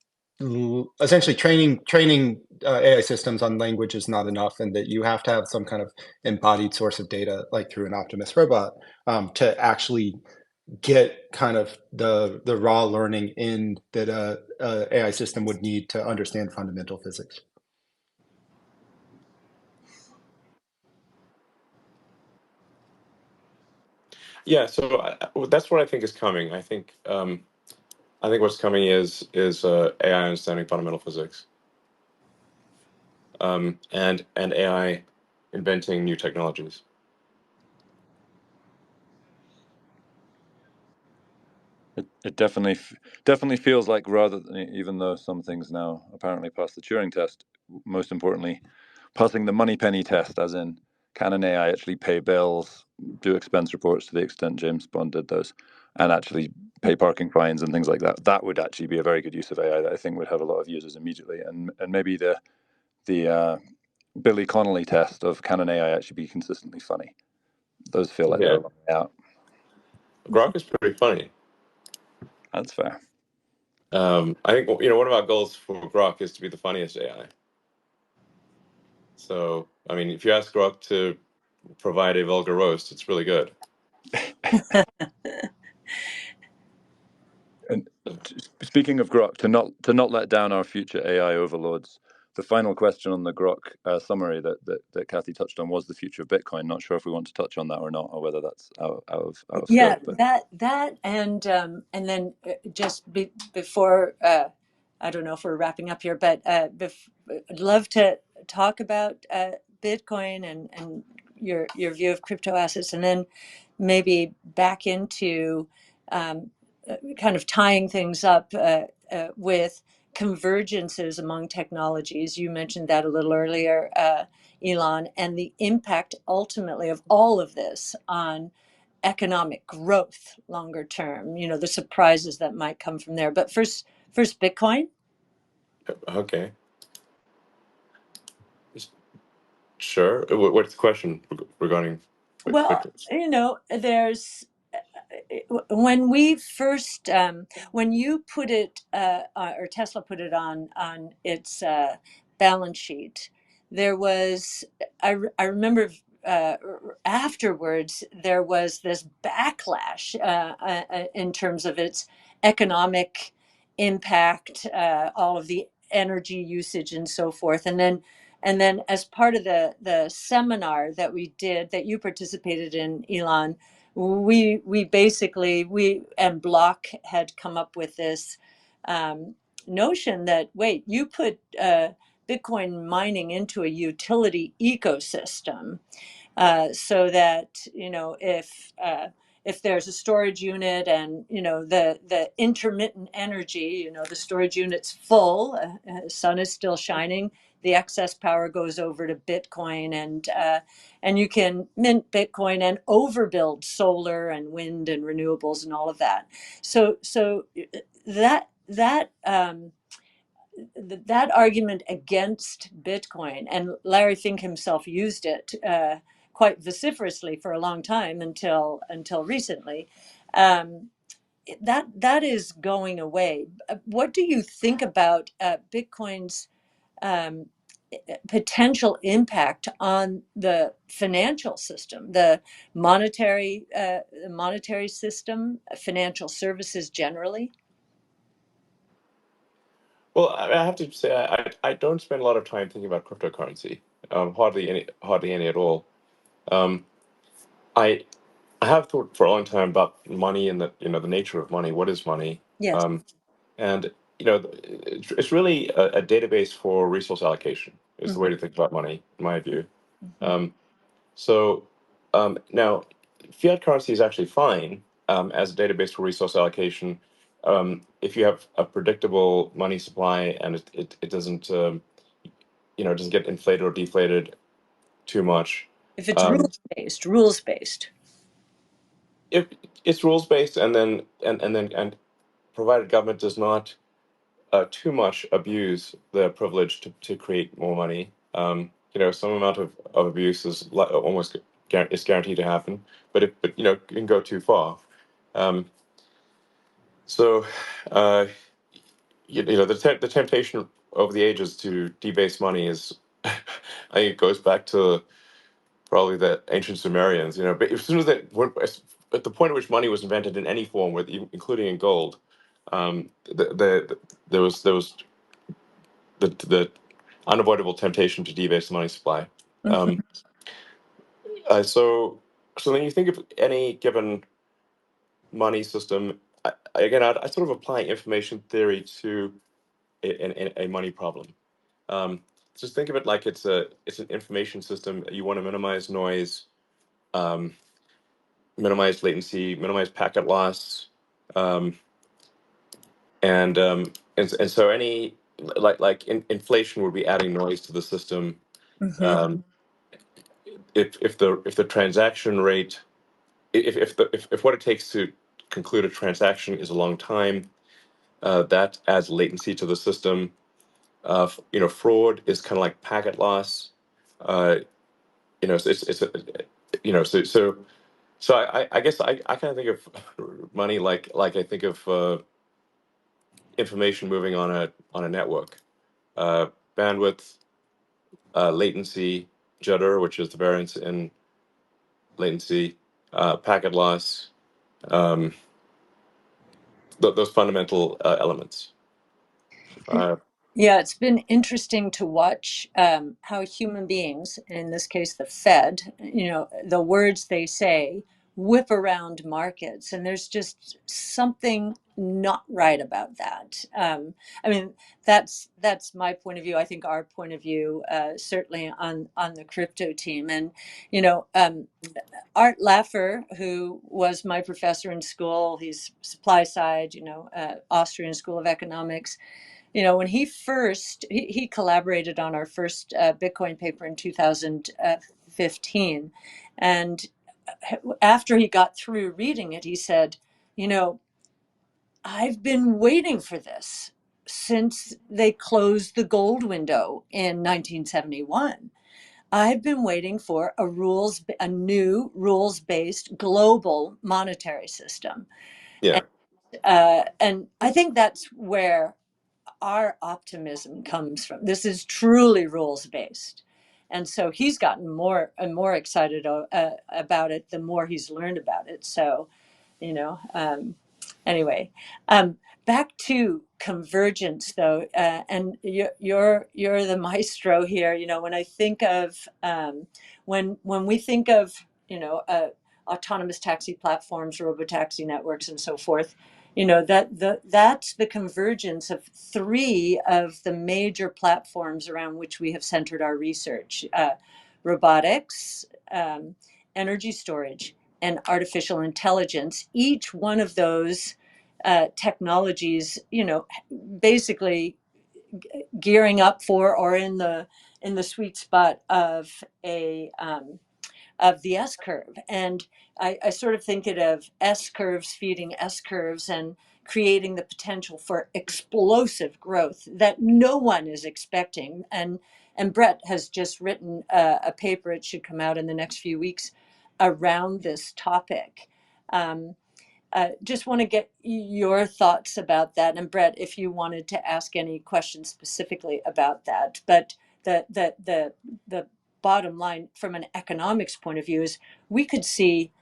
[SPEAKER 1] essentially training AI systems on language is not enough, and that you have to have some kind of embodied source of data, like through an Optimus robot, to actually get kind of the raw learning in that a AI system would need to understand fundamental physics.
[SPEAKER 3] Yeah, so that's what I think is coming. I think what's coming is AI understanding fundamental physics, and AI inventing new technologies.
[SPEAKER 4] It definitely feels like, rather than, even though some things now apparently pass the Turing test, most importantly, passing the money penny test, as in, can an AI actually pay bills, do expense reports to the extent James Bond did those, and actually pay parking fines and things like that? That would actually be a very good use of AI that I think would have a lot of users immediately. And maybe the Billy Connolly test of, can an AI actually be consistently funny? Those feel like they're
[SPEAKER 3] Yeah,
[SPEAKER 4] a long way out.
[SPEAKER 3] Grok is pretty funny.
[SPEAKER 4] That's fair.
[SPEAKER 3] I think one of our goals for Grok is to be the funniest AI. So, I mean, if you ask Grok to provide a vulgar roast, it's really good.
[SPEAKER 4] And speaking of Grok, to not let down our future AI overlords, the final question on the Grok summary that Cathie touched on was the future of Bitcoin. Not sure if we want to touch on that or not, or whether that's out of
[SPEAKER 2] Yeah,
[SPEAKER 4] scope. But
[SPEAKER 2] that and then before I don't know if we're wrapping up here, but I'd love to talk about Bitcoin and your view of crypto assets, and then maybe back into kind of tying things up with convergences among technologies. You mentioned that a little earlier, Elon, and the impact ultimately of all of this on economic growth longer term, the surprises that might come from there. But first Bitcoin.
[SPEAKER 3] Okay, sure. What's the question regarding
[SPEAKER 2] Well,
[SPEAKER 3] Bitcoin?
[SPEAKER 2] there's when we first when you put it or Tesla put it on its balance sheet, there was I remember afterwards there was this backlash in terms of its economic impact, all of the energy usage and so forth, and then as part of the seminar that we did that you participated in, Elon, we basically we and Block had come up with this notion that, wait, you put Bitcoin mining into a utility ecosystem, so that if there's a storage unit and the intermittent energy, the storage unit's full, sun is still shining, the excess power goes over to Bitcoin, and you can mint Bitcoin and overbuild solar and wind and renewables and all of that. So that argument against Bitcoin, and Larry Fink himself used it quite vociferously for a long time until recently. Um, that is going away. What do you think about Bitcoin's um, potential impact on the financial system, the monetary system, financial services generally?
[SPEAKER 3] Well, I have to say I don't spend a lot of time thinking about cryptocurrency. Hardly any at all. Um, I I have thought for a long time about money and the nature of money. What is money?
[SPEAKER 2] Yes.
[SPEAKER 3] Um, and it's really a database for resource allocation is the way
[SPEAKER 2] Hmm.
[SPEAKER 3] to think about money, in my view.
[SPEAKER 2] Hmm.
[SPEAKER 3] Um, so now, fiat currency is actually fine as a database for resource allocation if you have a predictable money supply and it doesn't it doesn't get inflated or deflated too much.
[SPEAKER 2] If it's
[SPEAKER 3] Um,
[SPEAKER 2] rules based.
[SPEAKER 3] if it's rules based, and provided government does not too much abuse the privilege to create more money. Some amount of abuse is almost is guaranteed to happen, but it can go too far. Um, so, uh, the temptation over the ages to debase money is, I think it goes back to probably the ancient Sumerians. But as soon as at the point at which money was invented in any form, with including in gold, there was the unavoidable temptation to debase the money supply.
[SPEAKER 2] Mhm.
[SPEAKER 3] Um, so when you think of any given money system, again, I sort of apply information theory to a money problem. Um, just think of it like it's an information system. You want to minimize noise, um, minimize latency, minimize packet loss, um, and so any inflation would be adding noise to the system.
[SPEAKER 2] Mhm.
[SPEAKER 3] Um, if the transaction rate, if what it takes to conclude a transaction is a long time, that adds latency to the system. Fraud is kind of like packet loss. Uh, it's a, so I guess I kind of think of money like I think of information moving on a network. Uh, Bandwidth, latency, jitter, which is the variance in latency, packet loss, um, those fundamental elements. Uh,
[SPEAKER 2] Yeah, it's been interesting to watch how human beings, in this case the Fed, the words they say whip around markets, and there's just something not right about that. I mean, that's my point of view. I think our point of view, certainly on the crypto team, and you know. Art Laffer, who was my professor in school, he's supply side, Austrian School of Economics. When he collaborated on our first Bitcoin paper in 2015. And after he got through reading it, he said, you know, I've been waiting for this since they closed the gold window in 1971. I've been waiting for a new rules-based global monetary system.
[SPEAKER 3] yeah.
[SPEAKER 2] And I think that's where our optimism comes from. This is truly rules based. And so he's gotten more and more excited about it the more he's learned about it. So, you know, um, anyway, um, back to convergence though, and you're the maestro here. When I think of when we think of autonomous taxi platforms, robo-taxi networks, and so forth, that's the convergence of three of the major platforms around which we have centered our research: robotics, energy storage, and artificial intelligence. Each one of those technologies, basically gearing up for or in the sweet spot of the S curve. And I sort of think it of S curves feeding S curves and creating the potential for explosive growth that no one is expecting. And Brett has just written a paper, it should come out in the next few weeks, around this topic. Um, just want to get your thoughts about that. And Brett, if you wanted to ask any questions specifically about that. But the bottom line from an economics point of view is we could see,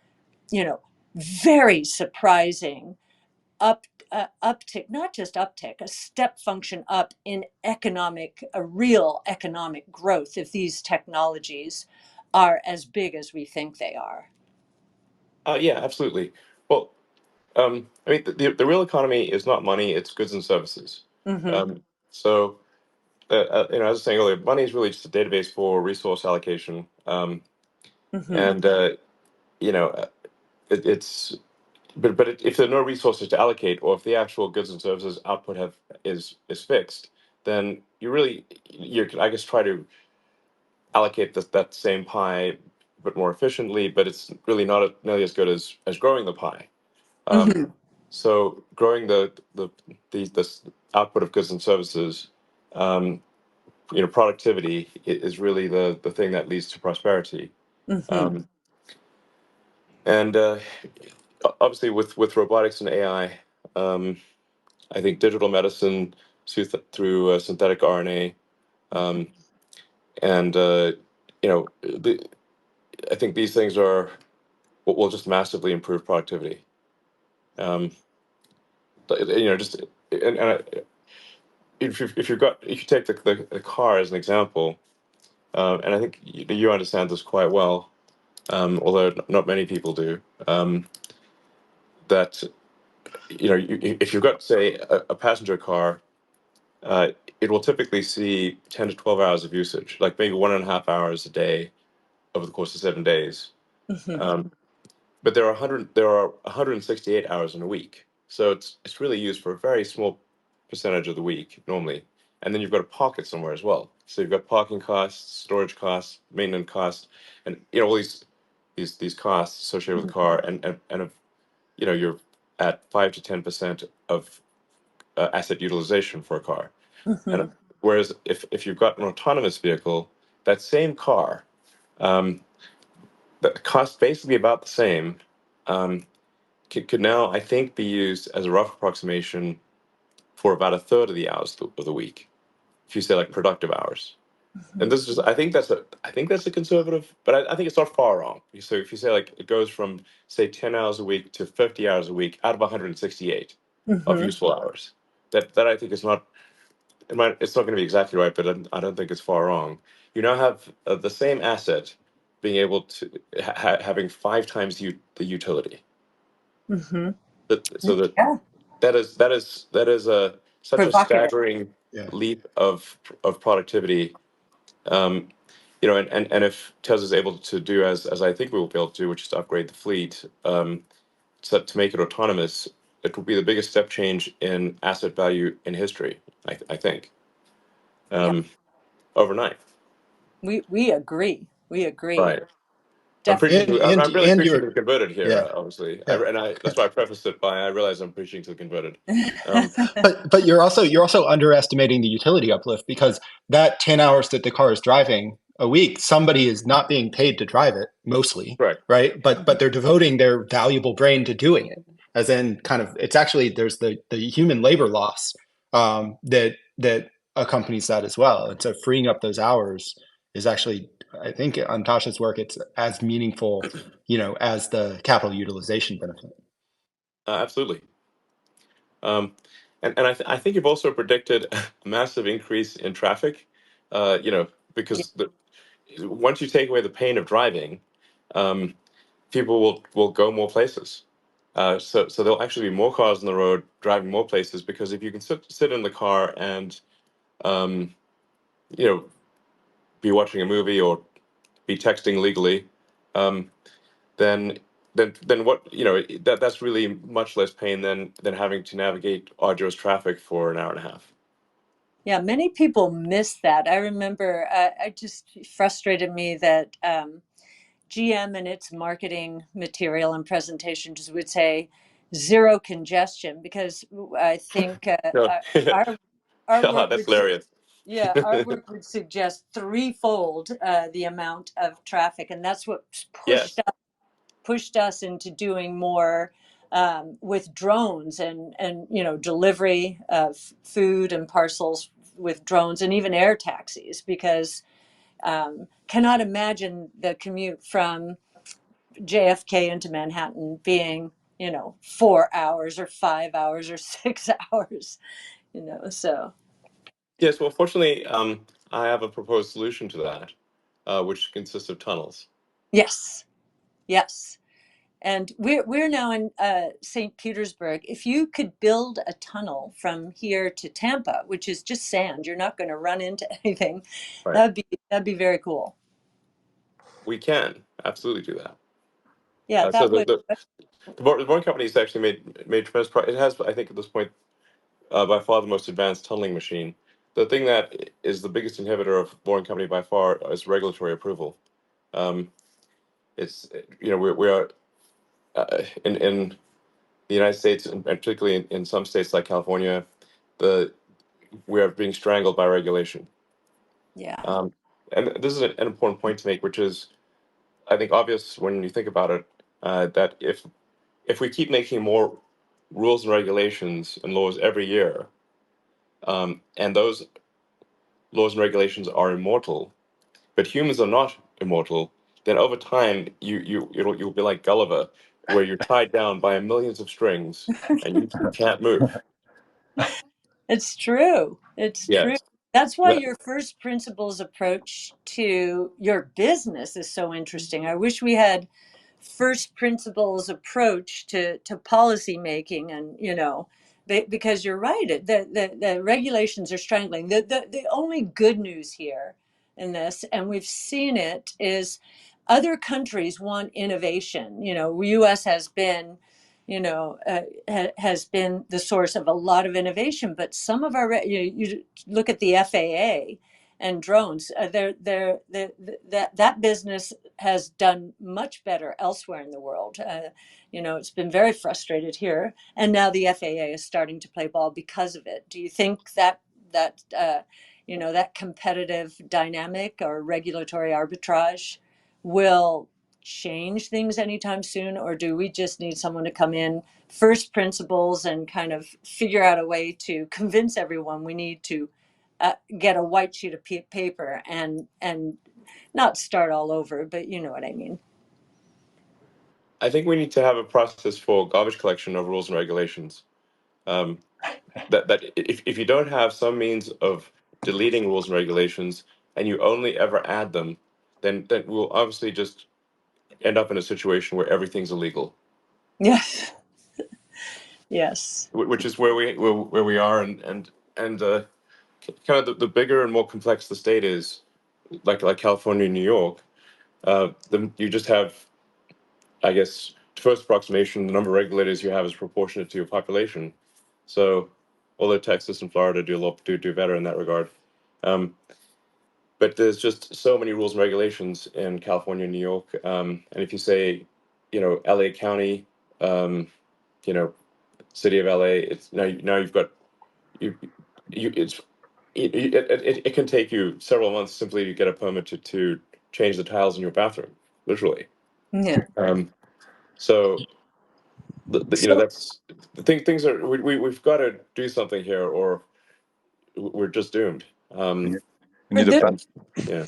[SPEAKER 2] very surprising uptick, not just uptick, a step function up in a real economic growth if these technologies are as big as we think they are.
[SPEAKER 3] yeah, absolutely. Well, I mean, the real economy is not money; it's goods and services.
[SPEAKER 2] Mm-hmm.
[SPEAKER 3] So, as I was saying earlier, money is really just a database for resource allocation,
[SPEAKER 2] Mm-hmm.
[SPEAKER 3] and you know, uh, it's but if there are no resources to allocate, or if the actual goods and services output is fixed, then you can, I guess, try to allocate that same pie but more efficiently, but it's really not nearly as good as growing the pie. Um,
[SPEAKER 2] Mm-hmm.
[SPEAKER 3] so growing the output of goods and services, um, productivity is really the thing that leads to prosperity.
[SPEAKER 2] Mm-hmm.
[SPEAKER 3] Um, and obviously, with robotics and AI, I think digital medicine through synthetic RNA, um, and I think these things are will just massively improve productivity. Um, just if you take the car as an example, and I think you understand this quite well, although not many people do. That if you've got, say, a passenger car, uh, it will typically see 10 to 12 hours of usage, like maybe 1.5 hours a day over the course of 7 days.
[SPEAKER 2] Hmm.
[SPEAKER 3] Um, but there are 168 hours in a week, so it's really used for a very small percentage of the week normally. And then you've got to park it somewhere as well. So you've got parking costs, storage costs, maintenance costs, and all these costs associated with the car. And if you're at 5 to 10% of asset utilization for a car. And
[SPEAKER 2] Hmm.
[SPEAKER 3] whereas if you've got an autonomous vehicle, that same car, um, that costs basically about the same, um, could now, I think, be used as a rough approximation for about a third of the hours of the week, if you say like productive hours. And this is just, I think that's a conservative, but I think it's not far wrong. So if you say like it goes from, say, 10 hours a week to 50 hours a week out of 168 of
[SPEAKER 2] Hmm.
[SPEAKER 3] useful hours, that I think is not, it's not going to be exactly right, but I don't think it's far wrong. You now have the same asset being able to having five times the utility.
[SPEAKER 2] Hmm.
[SPEAKER 3] So that
[SPEAKER 2] Yeah.
[SPEAKER 3] that is a such a
[SPEAKER 2] Provocative.
[SPEAKER 3] staggering
[SPEAKER 1] Yeah.
[SPEAKER 3] leap of productivity. Um, and if Tesla's able to do as I think we will be able to do, which is to upgrade the fleet, to make it autonomous, it will be the biggest step change in asset value in history. I think,
[SPEAKER 2] Yeah.
[SPEAKER 3] um, overnight.
[SPEAKER 2] We agree. We agree.
[SPEAKER 3] Right. I'm preaching
[SPEAKER 2] Definitely.
[SPEAKER 3] to.
[SPEAKER 1] And
[SPEAKER 3] I'm really
[SPEAKER 1] and
[SPEAKER 3] preaching to
[SPEAKER 1] you're
[SPEAKER 3] the converted here,
[SPEAKER 1] yeah.
[SPEAKER 3] obviously.
[SPEAKER 1] Yeah.
[SPEAKER 3] That's why I prefaced it by I realize I'm preaching to the converted. Um,
[SPEAKER 1] But you're also underestimating the utility uplift because that 10 hours that the car is driving a week, somebody is not being paid to drive it mostly,
[SPEAKER 3] correct.
[SPEAKER 1] right? But they're devoting their valuable brain to doing it. As in kind of it's actually there's the human labor loss that accompanies that as well. And so freeing up those hours is actually I think on Tasha's work it's as meaningful, as the capital utilization benefit.
[SPEAKER 3] Absolutely. Um, and I think you've also predicted a massive increase in traffic.
[SPEAKER 2] Yeah.
[SPEAKER 3] Because once you take away the pain of driving, um, people will go more places. So there'll actually be more cars on the road driving more places because if you can sit in the car and um, you know be watching a movie or be texting legally, um, then then what that's really much less pain than having to navigate arduous traffic for an hour and a half.
[SPEAKER 2] Yeah. Many people miss that. I remember. I just frustrated me that GM and its marketing material and presentations would say zero congestion because I think
[SPEAKER 3] No,
[SPEAKER 2] our our work
[SPEAKER 3] that's
[SPEAKER 2] would
[SPEAKER 3] hilarious.
[SPEAKER 2] yeah, our work would suggest threefold the amount of traffic, and that's what
[SPEAKER 3] Yes.
[SPEAKER 2] pushed us into doing more with drones and delivery of food and parcels with drones and even air taxis because cannot imagine the commute from JFK into Manhattan being 4 hours or 5 hours or 6 hours. So
[SPEAKER 3] Yes. Well, fortunately, I have a proposed solution to that, which consists of tunnels.
[SPEAKER 2] yes, yes. And we're now in St. Petersburg. If you could build a tunnel from here to Tampa, which is just sand, you're not going to run into anything.
[SPEAKER 3] Right.
[SPEAKER 2] That'd be very cool.
[SPEAKER 3] We can absolutely do that.
[SPEAKER 2] Yeah,
[SPEAKER 3] So
[SPEAKER 2] that would.
[SPEAKER 3] the boring company has actually made tremendous progress. It has, I think, at this point, by far the most advanced tunneling machine. The thing that is the biggest inhibitor of boring company by far is regulatory approval. Um, it's we are in the United States, and particularly in some states like California, the we are being strangled by regulation.
[SPEAKER 2] Yeah.
[SPEAKER 3] Um, and this is an important point to make, which is, I think, obvious when you think about it, that if we keep making more rules and regulations and laws every year, and those laws and regulations are immortal, but humans are not immortal, then over time you'll be like Gulliver, where you're tied down by millions of strings and you can't move.
[SPEAKER 2] It's true. It's true.
[SPEAKER 3] Yes.
[SPEAKER 2] That's why
[SPEAKER 3] That-
[SPEAKER 2] your first principles approach to your business is so interesting. I wish we had first principles approach to policy making, and because you're right, the regulations are strangling. The only good news here in this, and we've seen it, is other countries want innovation. US has been has been the source of a lot of innovation, but some of our you look at the FAA and drones, that business has done much better elsewhere in the world. It's been very frustrated here, and now the FAA is starting to play ball because of it. Do you think that competitive dynamic or regulatory arbitrage will change things anytime soon, or do we just need someone to come in first principles and kind of figure out a way to convince everyone we need to get a white sheet of paper and not start all over, but you know what I mean?
[SPEAKER 3] I think we need to have a process for garbage collection of rules and regulations. Um, that if you don't have some means of deleting rules and regulations and you only ever add them, then we'll obviously just end up in a situation where everything's illegal,
[SPEAKER 2] Yes. Yes.
[SPEAKER 3] which is where we are, and kind of the bigger and more complex the state is, like California and New York, you just have, I guess, first approximation, the number of regulators you have is proportionate to your population. So, although Texas and Florida do better in that regard, um, but there's just so many rules and regulations in California and New York. And if you say, LA County, um, you know, City of LA, it's now you've got you you it's it can take you several months simply to get a permit to change the tiles in your bathroom, literally.
[SPEAKER 2] Yeah.
[SPEAKER 3] Um, so
[SPEAKER 2] So
[SPEAKER 3] that's the thing. Things are we've got to do something here, or we're just doomed.
[SPEAKER 4] We need, we
[SPEAKER 2] for
[SPEAKER 4] need a
[SPEAKER 2] this,
[SPEAKER 4] plan.
[SPEAKER 3] Yeah.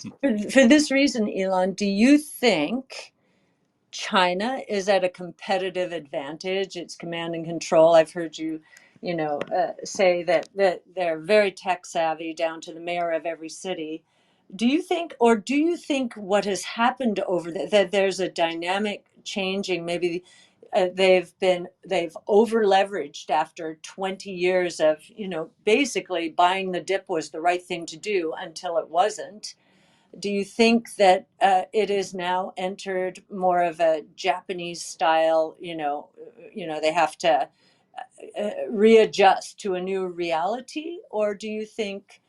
[SPEAKER 2] for this reason, Elon, do you think China is at a competitive advantage? It's command and control. I've heard you, say that they're very tech savvy down to the mayor of every city. Do you think what has happened over that there's a dynamic changing? Maybe they've over leveraged after 20 years of basically buying the dip was the right thing to do until it wasn't. Do you think that it is now entered more of a Japanese style? They have to readjust to a new reality, or do you think,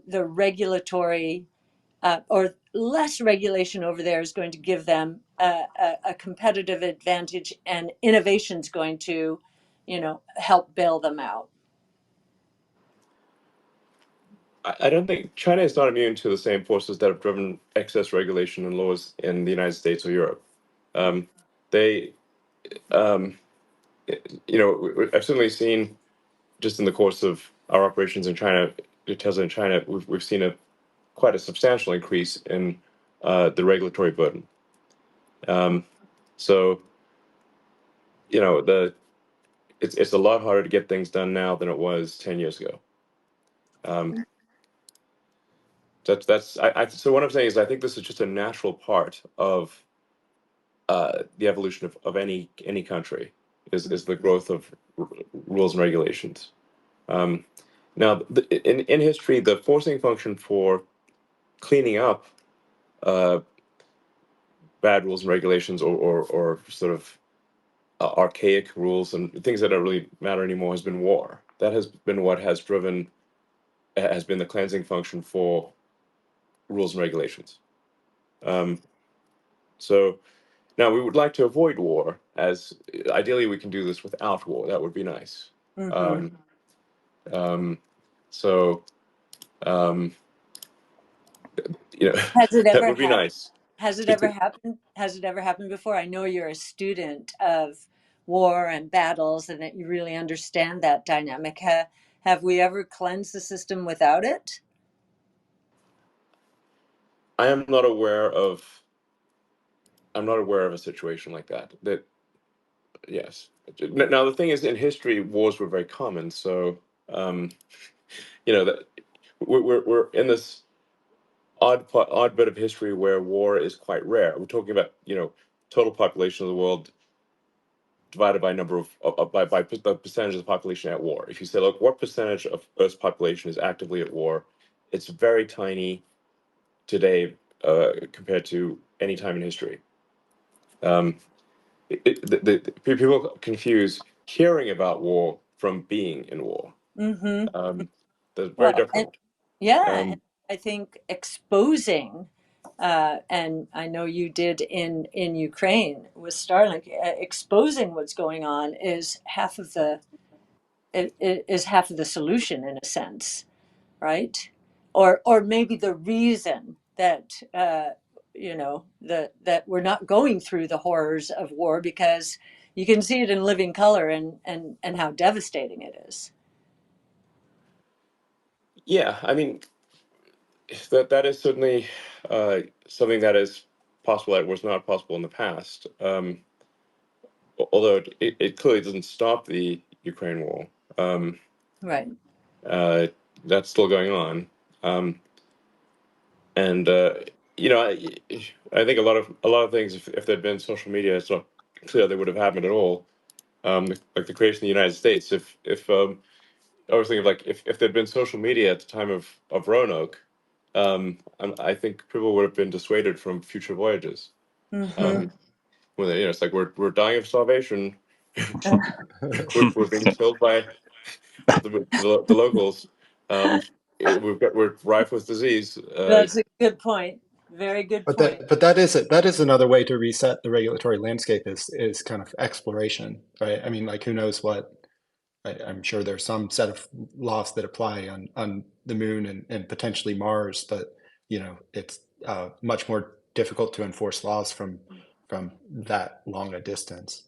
[SPEAKER 2] the regulatory or less regulation over there is going to give them a competitive advantage, and innovation's going to, help bail them out?
[SPEAKER 3] I don't think China is not immune to the same forces that have driven excess regulation and laws in the United States or Europe. Um, they, um, I've certainly seen just in the course of our operations in China, Tesla in China, we've seen quite a substantial increase in the regulatory burden. So, it's a lot harder to get things done now than it was 10 years ago. Um, so what I'm saying is I think this is just a natural part of the evolution of any country is the growth of rules and regulations. Um, Now, in history, the forcing function for cleaning up uh, bad rules and regulations, or sort of archaic rules and things that don't really matter anymore has been war. That has been what has been the cleansing function for rules and regulations. Um, so now we would like to avoid war, as ideally we can do this without war. That would be nice.
[SPEAKER 2] Hmm.
[SPEAKER 3] Um, um, so um,
[SPEAKER 2] Has it
[SPEAKER 3] that
[SPEAKER 2] ever
[SPEAKER 3] would be
[SPEAKER 2] happened?
[SPEAKER 3] nice.
[SPEAKER 2] Has it
[SPEAKER 3] To,
[SPEAKER 2] ever
[SPEAKER 3] to,
[SPEAKER 2] happened? Has it ever happened before? I know you're a student of war and battles, and that you really understand that dynamic. Have we ever cleansed the system without it?
[SPEAKER 3] I am not aware of I'm not aware of a situation like that. That yes. Now the thing is, in history, wars were very common. So um, that we're in this odd bit of history where war is quite rare. We're talking about total population of the world divided by number by the percentage of the population at war. If you say, look, what percentage of Earth's population is actively at war, it's very tiny today compared to any time in history. Um, People confuse hearing about war from being in war.
[SPEAKER 2] Mm-hmm.
[SPEAKER 3] They're very
[SPEAKER 2] Well, and
[SPEAKER 3] different.
[SPEAKER 2] yeah, and
[SPEAKER 3] Um,
[SPEAKER 2] I think exposing, and I know you did in Ukraine with Starlink, exposing what's going on is half of the is half of the solution in a sense, right? Or maybe the reason that that we're not going through the horrors of war, because you can see it in living color, and how devastating it is.
[SPEAKER 3] yeah, I mean that is certainly something that is possible that was not possible in the past. Although it clearly doesn't stop the Ukraine war. Um,
[SPEAKER 2] Right.
[SPEAKER 3] uh, that's still going on. And I think a lot of things, if there'd been social media, it's not clear they would have happened at all. Like the creation of the United States. If I was thinking of, like, if there'd been social media at the time of Roanoke, I think people would have been dissuaded from future voyages.
[SPEAKER 2] Mm-hmm.
[SPEAKER 3] Um, when it's like we're dying of starvation, we're being killed by the locals. Um, we're rife with disease.
[SPEAKER 2] That's a good point. Very good
[SPEAKER 1] But
[SPEAKER 2] point.
[SPEAKER 1] that is another way to reset the regulatory landscape is kind of exploration, right? I mean, like, who knows what? I'm sure there's some set of laws that apply on the moon and potentially Mars, but it's much more difficult to enforce laws from that long a distance.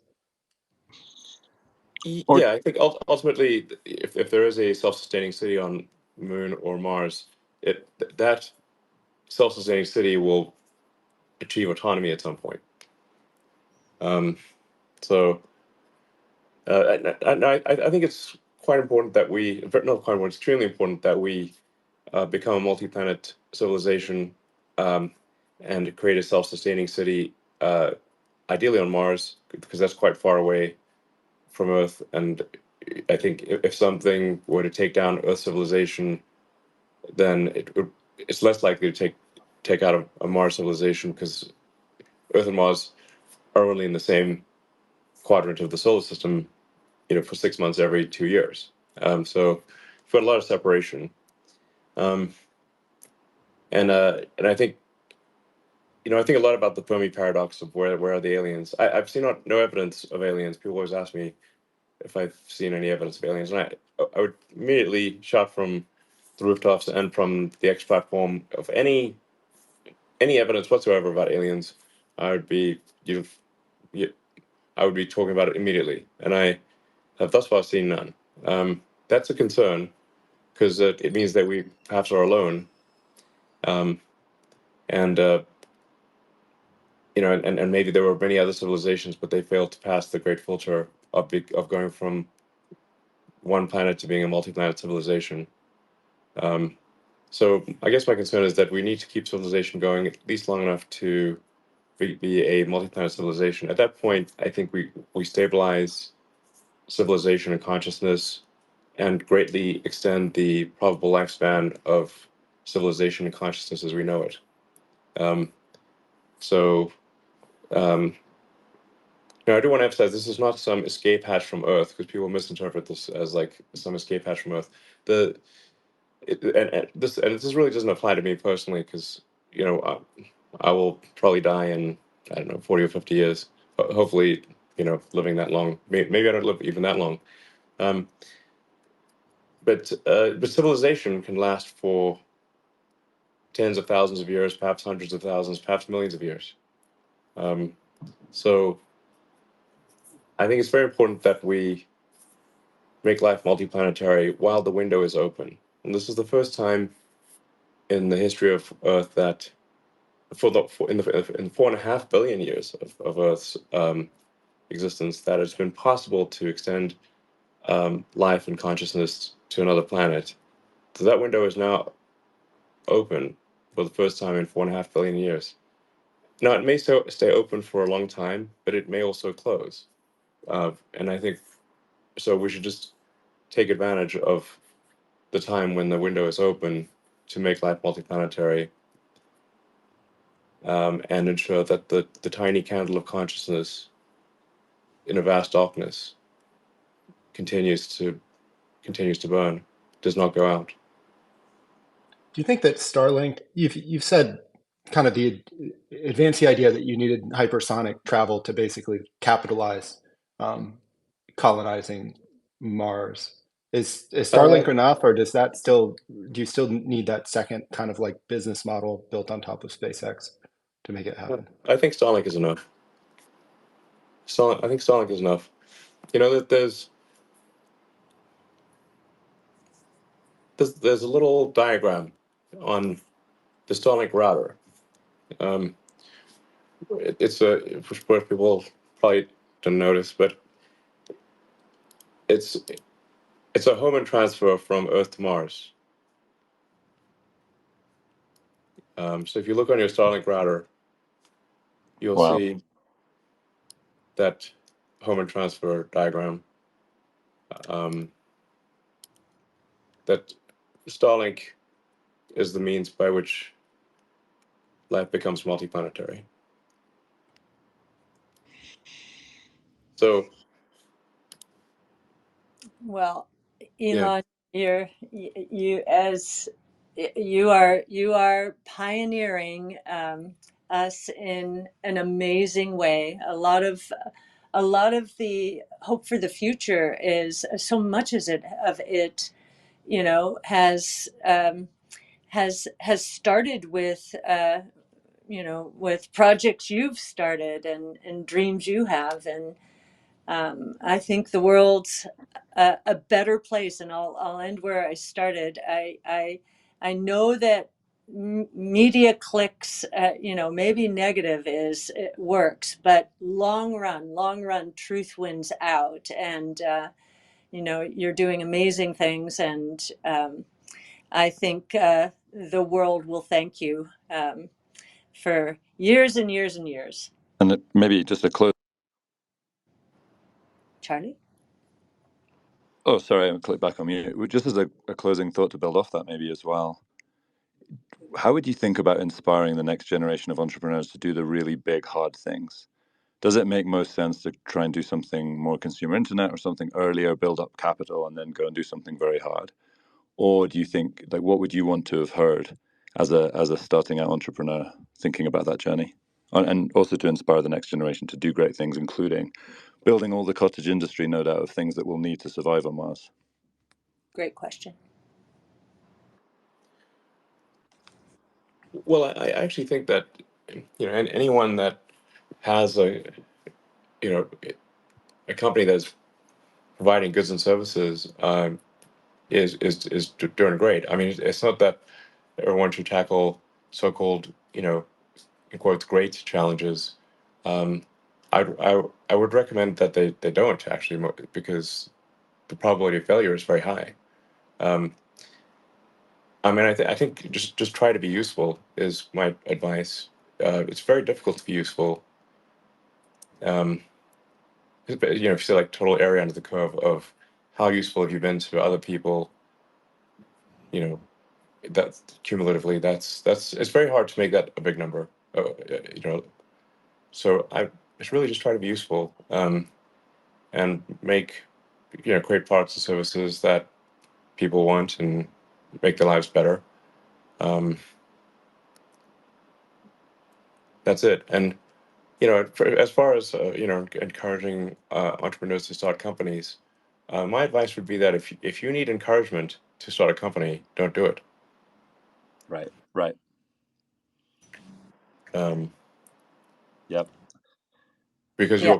[SPEAKER 4] Or
[SPEAKER 3] Yeah, I think ultimately, if there is a self-sustaining city on Moon or Mars, that self-sustaining city will achieve autonomy at some point. Um, so I think it's quite important that not quite important, it's extremely important that we become a multi-planet civilization, um, and create a self-sustaining city, ideally on Mars, because that's quite far away from Earth. And I think if something were to take down Earth civilization, then it's less likely to take out a Mars civilization, because Earth and Mars are only in the same quadrant of the solar system, for 6 months every 2 years. So we've got a lot of separation, um, and I think a lot about the Fermi paradox of where are the aliens. I've seen no evidence of aliens. People always ask me if I've seen any evidence of aliens, and I would immediately shout from the rooftops and from the X platform of any evidence whatsoever about aliens. I would be you, you I would be talking about it immediately, and I have thus far seen none. That's a concern, because it means that we perhaps are alone, um, and and maybe there were many other civilizations, but they failed to pass the great filter of going from one planet to being a multi-planet civilization. Um, so I guess my concern is that we need to keep civilization going at least long enough to be a multi-planet civilization. At that point, I think we stabilize civilization and consciousness, and greatly extend the probable lifespan of civilization and consciousness as we know it. Um, so, um, I do want to emphasize this is not some escape hatch from Earth, because people misinterpret this as like some escape hatch from Earth. The and this really doesn't apply to me personally, because I will probably die in, I don't know, 40 or 50 years. Hopefully, living that long. Maybe I don't live even that long. Um, but civilization can last for tens of thousands of years, perhaps hundreds of thousands, perhaps millions of years. Um, so I think it's very important that we make life multiplanetary while the window is open. And this is the first time in the history of Earth that in 4.5 billion years of Earth's existence, that it's been possible to extend life and consciousness to another planet. So that window is now open for the first time in 4.5 billion years. Now, it may stay open for a long time, but it may also close. And I think so. We should just take advantage of the time when the window is open to make life multiplanetary, and ensure that the tiny candle of consciousness in a vast darkness continues to burn, does not go out.
[SPEAKER 1] Do you think that Starlink, you've said kind of advanced the idea that you needed hypersonic travel to basically capitalize um, colonizing Mars. Is
[SPEAKER 3] Uh,
[SPEAKER 1] Starlink enough, or do you still need that second kind of like business model built on top of SpaceX to make it happen?
[SPEAKER 3] I think Starlink is enough. I think Starlink is enough. You know that there's a little diagram on the Starlink router. Um, it's for people probably don't notice, but it's it's a home and transfer from Earth to Mars. So if you look on your Starlink router, you'll
[SPEAKER 4] Wow.
[SPEAKER 3] see that home and transfer diagram. Um, that Starlink is the means by which life becomes multiplanetary. So
[SPEAKER 2] Well,
[SPEAKER 3] yeah,
[SPEAKER 2] Elon, you are pioneering us in an amazing way. A lot of the hope for the future is so much as it of it, has started with with projects you've started and dreams you have, and I think the world's a better place, and I'll end where I started. I know that media clicks, maybe negative is it works, but long run, truth wins out, and you're doing amazing things, and I think the world will thank you for years and years and years.
[SPEAKER 4] And maybe just a close.
[SPEAKER 2] Charlie?
[SPEAKER 4] Oh, sorry, I clicked back on mute. Just as a closing thought to build off that, maybe as well. How would you think about inspiring the next generation of entrepreneurs to do the really big, hard things? Does it make most sense to try and do something more consumer internet or something earlier, build up capital, and then go and do something very hard? Or do you think, like, what would you want to have heard as a starting out entrepreneur thinking about that journey? And also to inspire the next generation to do great things, including building all the cottage industry, no doubt, of things that we'll need to survive on Mars.
[SPEAKER 2] Great question.
[SPEAKER 3] well, I actually think that anyone that has you know a company that's providing goods and services is doing great. I mean, it's not that everyone should tackle so-called in quotes great challenges. Um, I would recommend that they don't actually, because the probability of failure is very high. Um, I mean, I think just try to be useful is my advice. It's very difficult to be useful. Um, if you see like total area under the curve of how useful have you been to other people, you know, that cumulatively, that's it's very hard to make that a big number. You know, so I it's really just try to be useful, and make create products and services that people want and make their lives better. Um, that's it. And as far as encouraging entrepreneurs to start companies, my advice would be that if you need encouragement to start a company, don't do it.
[SPEAKER 4] Right, right.
[SPEAKER 3] Um,
[SPEAKER 4] Yep.
[SPEAKER 3] because
[SPEAKER 2] Yeah.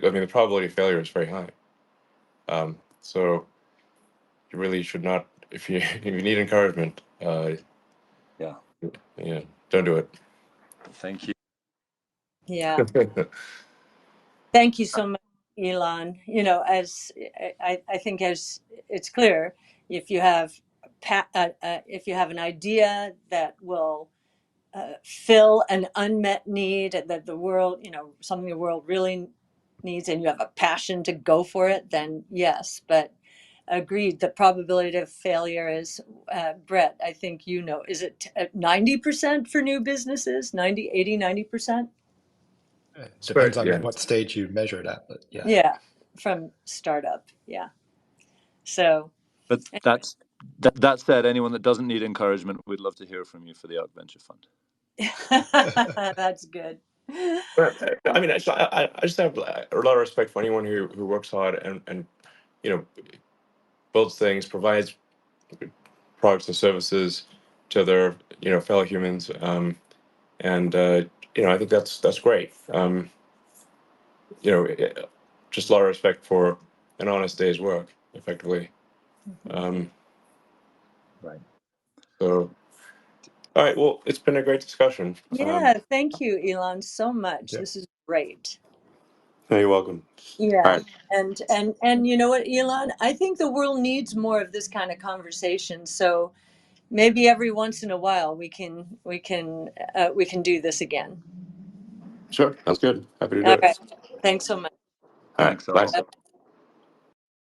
[SPEAKER 3] I mean, the probability of failure is very high. So you really should not, if you if you need encouragement,
[SPEAKER 4] Yeah.
[SPEAKER 3] don't do it.
[SPEAKER 4] Thank you.
[SPEAKER 2] Yeah. Thank you so much, Elon. You know, as I think as it's clear, if you have if you have an idea that will fill an unmet need that the world, you know, something the world really needs, and you have a passion to go for it, then yes. But agreed, the probability of failure is, Brett, I think you know, is it 90% for new businesses? 90, 80, 90%?
[SPEAKER 1] It depends
[SPEAKER 3] But
[SPEAKER 1] on
[SPEAKER 3] yeah,
[SPEAKER 1] what stage you measure it at, but yeah.
[SPEAKER 2] Yeah, from startup. Yeah. So,
[SPEAKER 4] But that said, anyone that doesn't need encouragement, we'd love to hear from you for the Arc Venture Fund.
[SPEAKER 2] that's good.
[SPEAKER 3] but, I mean, I just have a lot of respect for anyone who works hard and you know builds things, provides products and services to their fellow humans, and I think that's great. Just a lot of respect for an honest day's work, effectively. Um,
[SPEAKER 4] Right.
[SPEAKER 3] so, all right, well, it's been a great discussion.
[SPEAKER 2] Yeah, thank you, Elon, so
[SPEAKER 1] Thank
[SPEAKER 2] much.
[SPEAKER 1] you.
[SPEAKER 2] This is great.
[SPEAKER 3] You're welcome. All
[SPEAKER 2] Yeah.
[SPEAKER 3] right,
[SPEAKER 2] And you know what, Elon? I think the world needs more of this kind of conversation. So maybe every once in a while we can do this again.
[SPEAKER 3] sure, sounds good. Happy to do
[SPEAKER 2] All
[SPEAKER 3] it.
[SPEAKER 2] right. Thanks so much.
[SPEAKER 3] All right,
[SPEAKER 4] Thanks a
[SPEAKER 3] bye.
[SPEAKER 4] lot.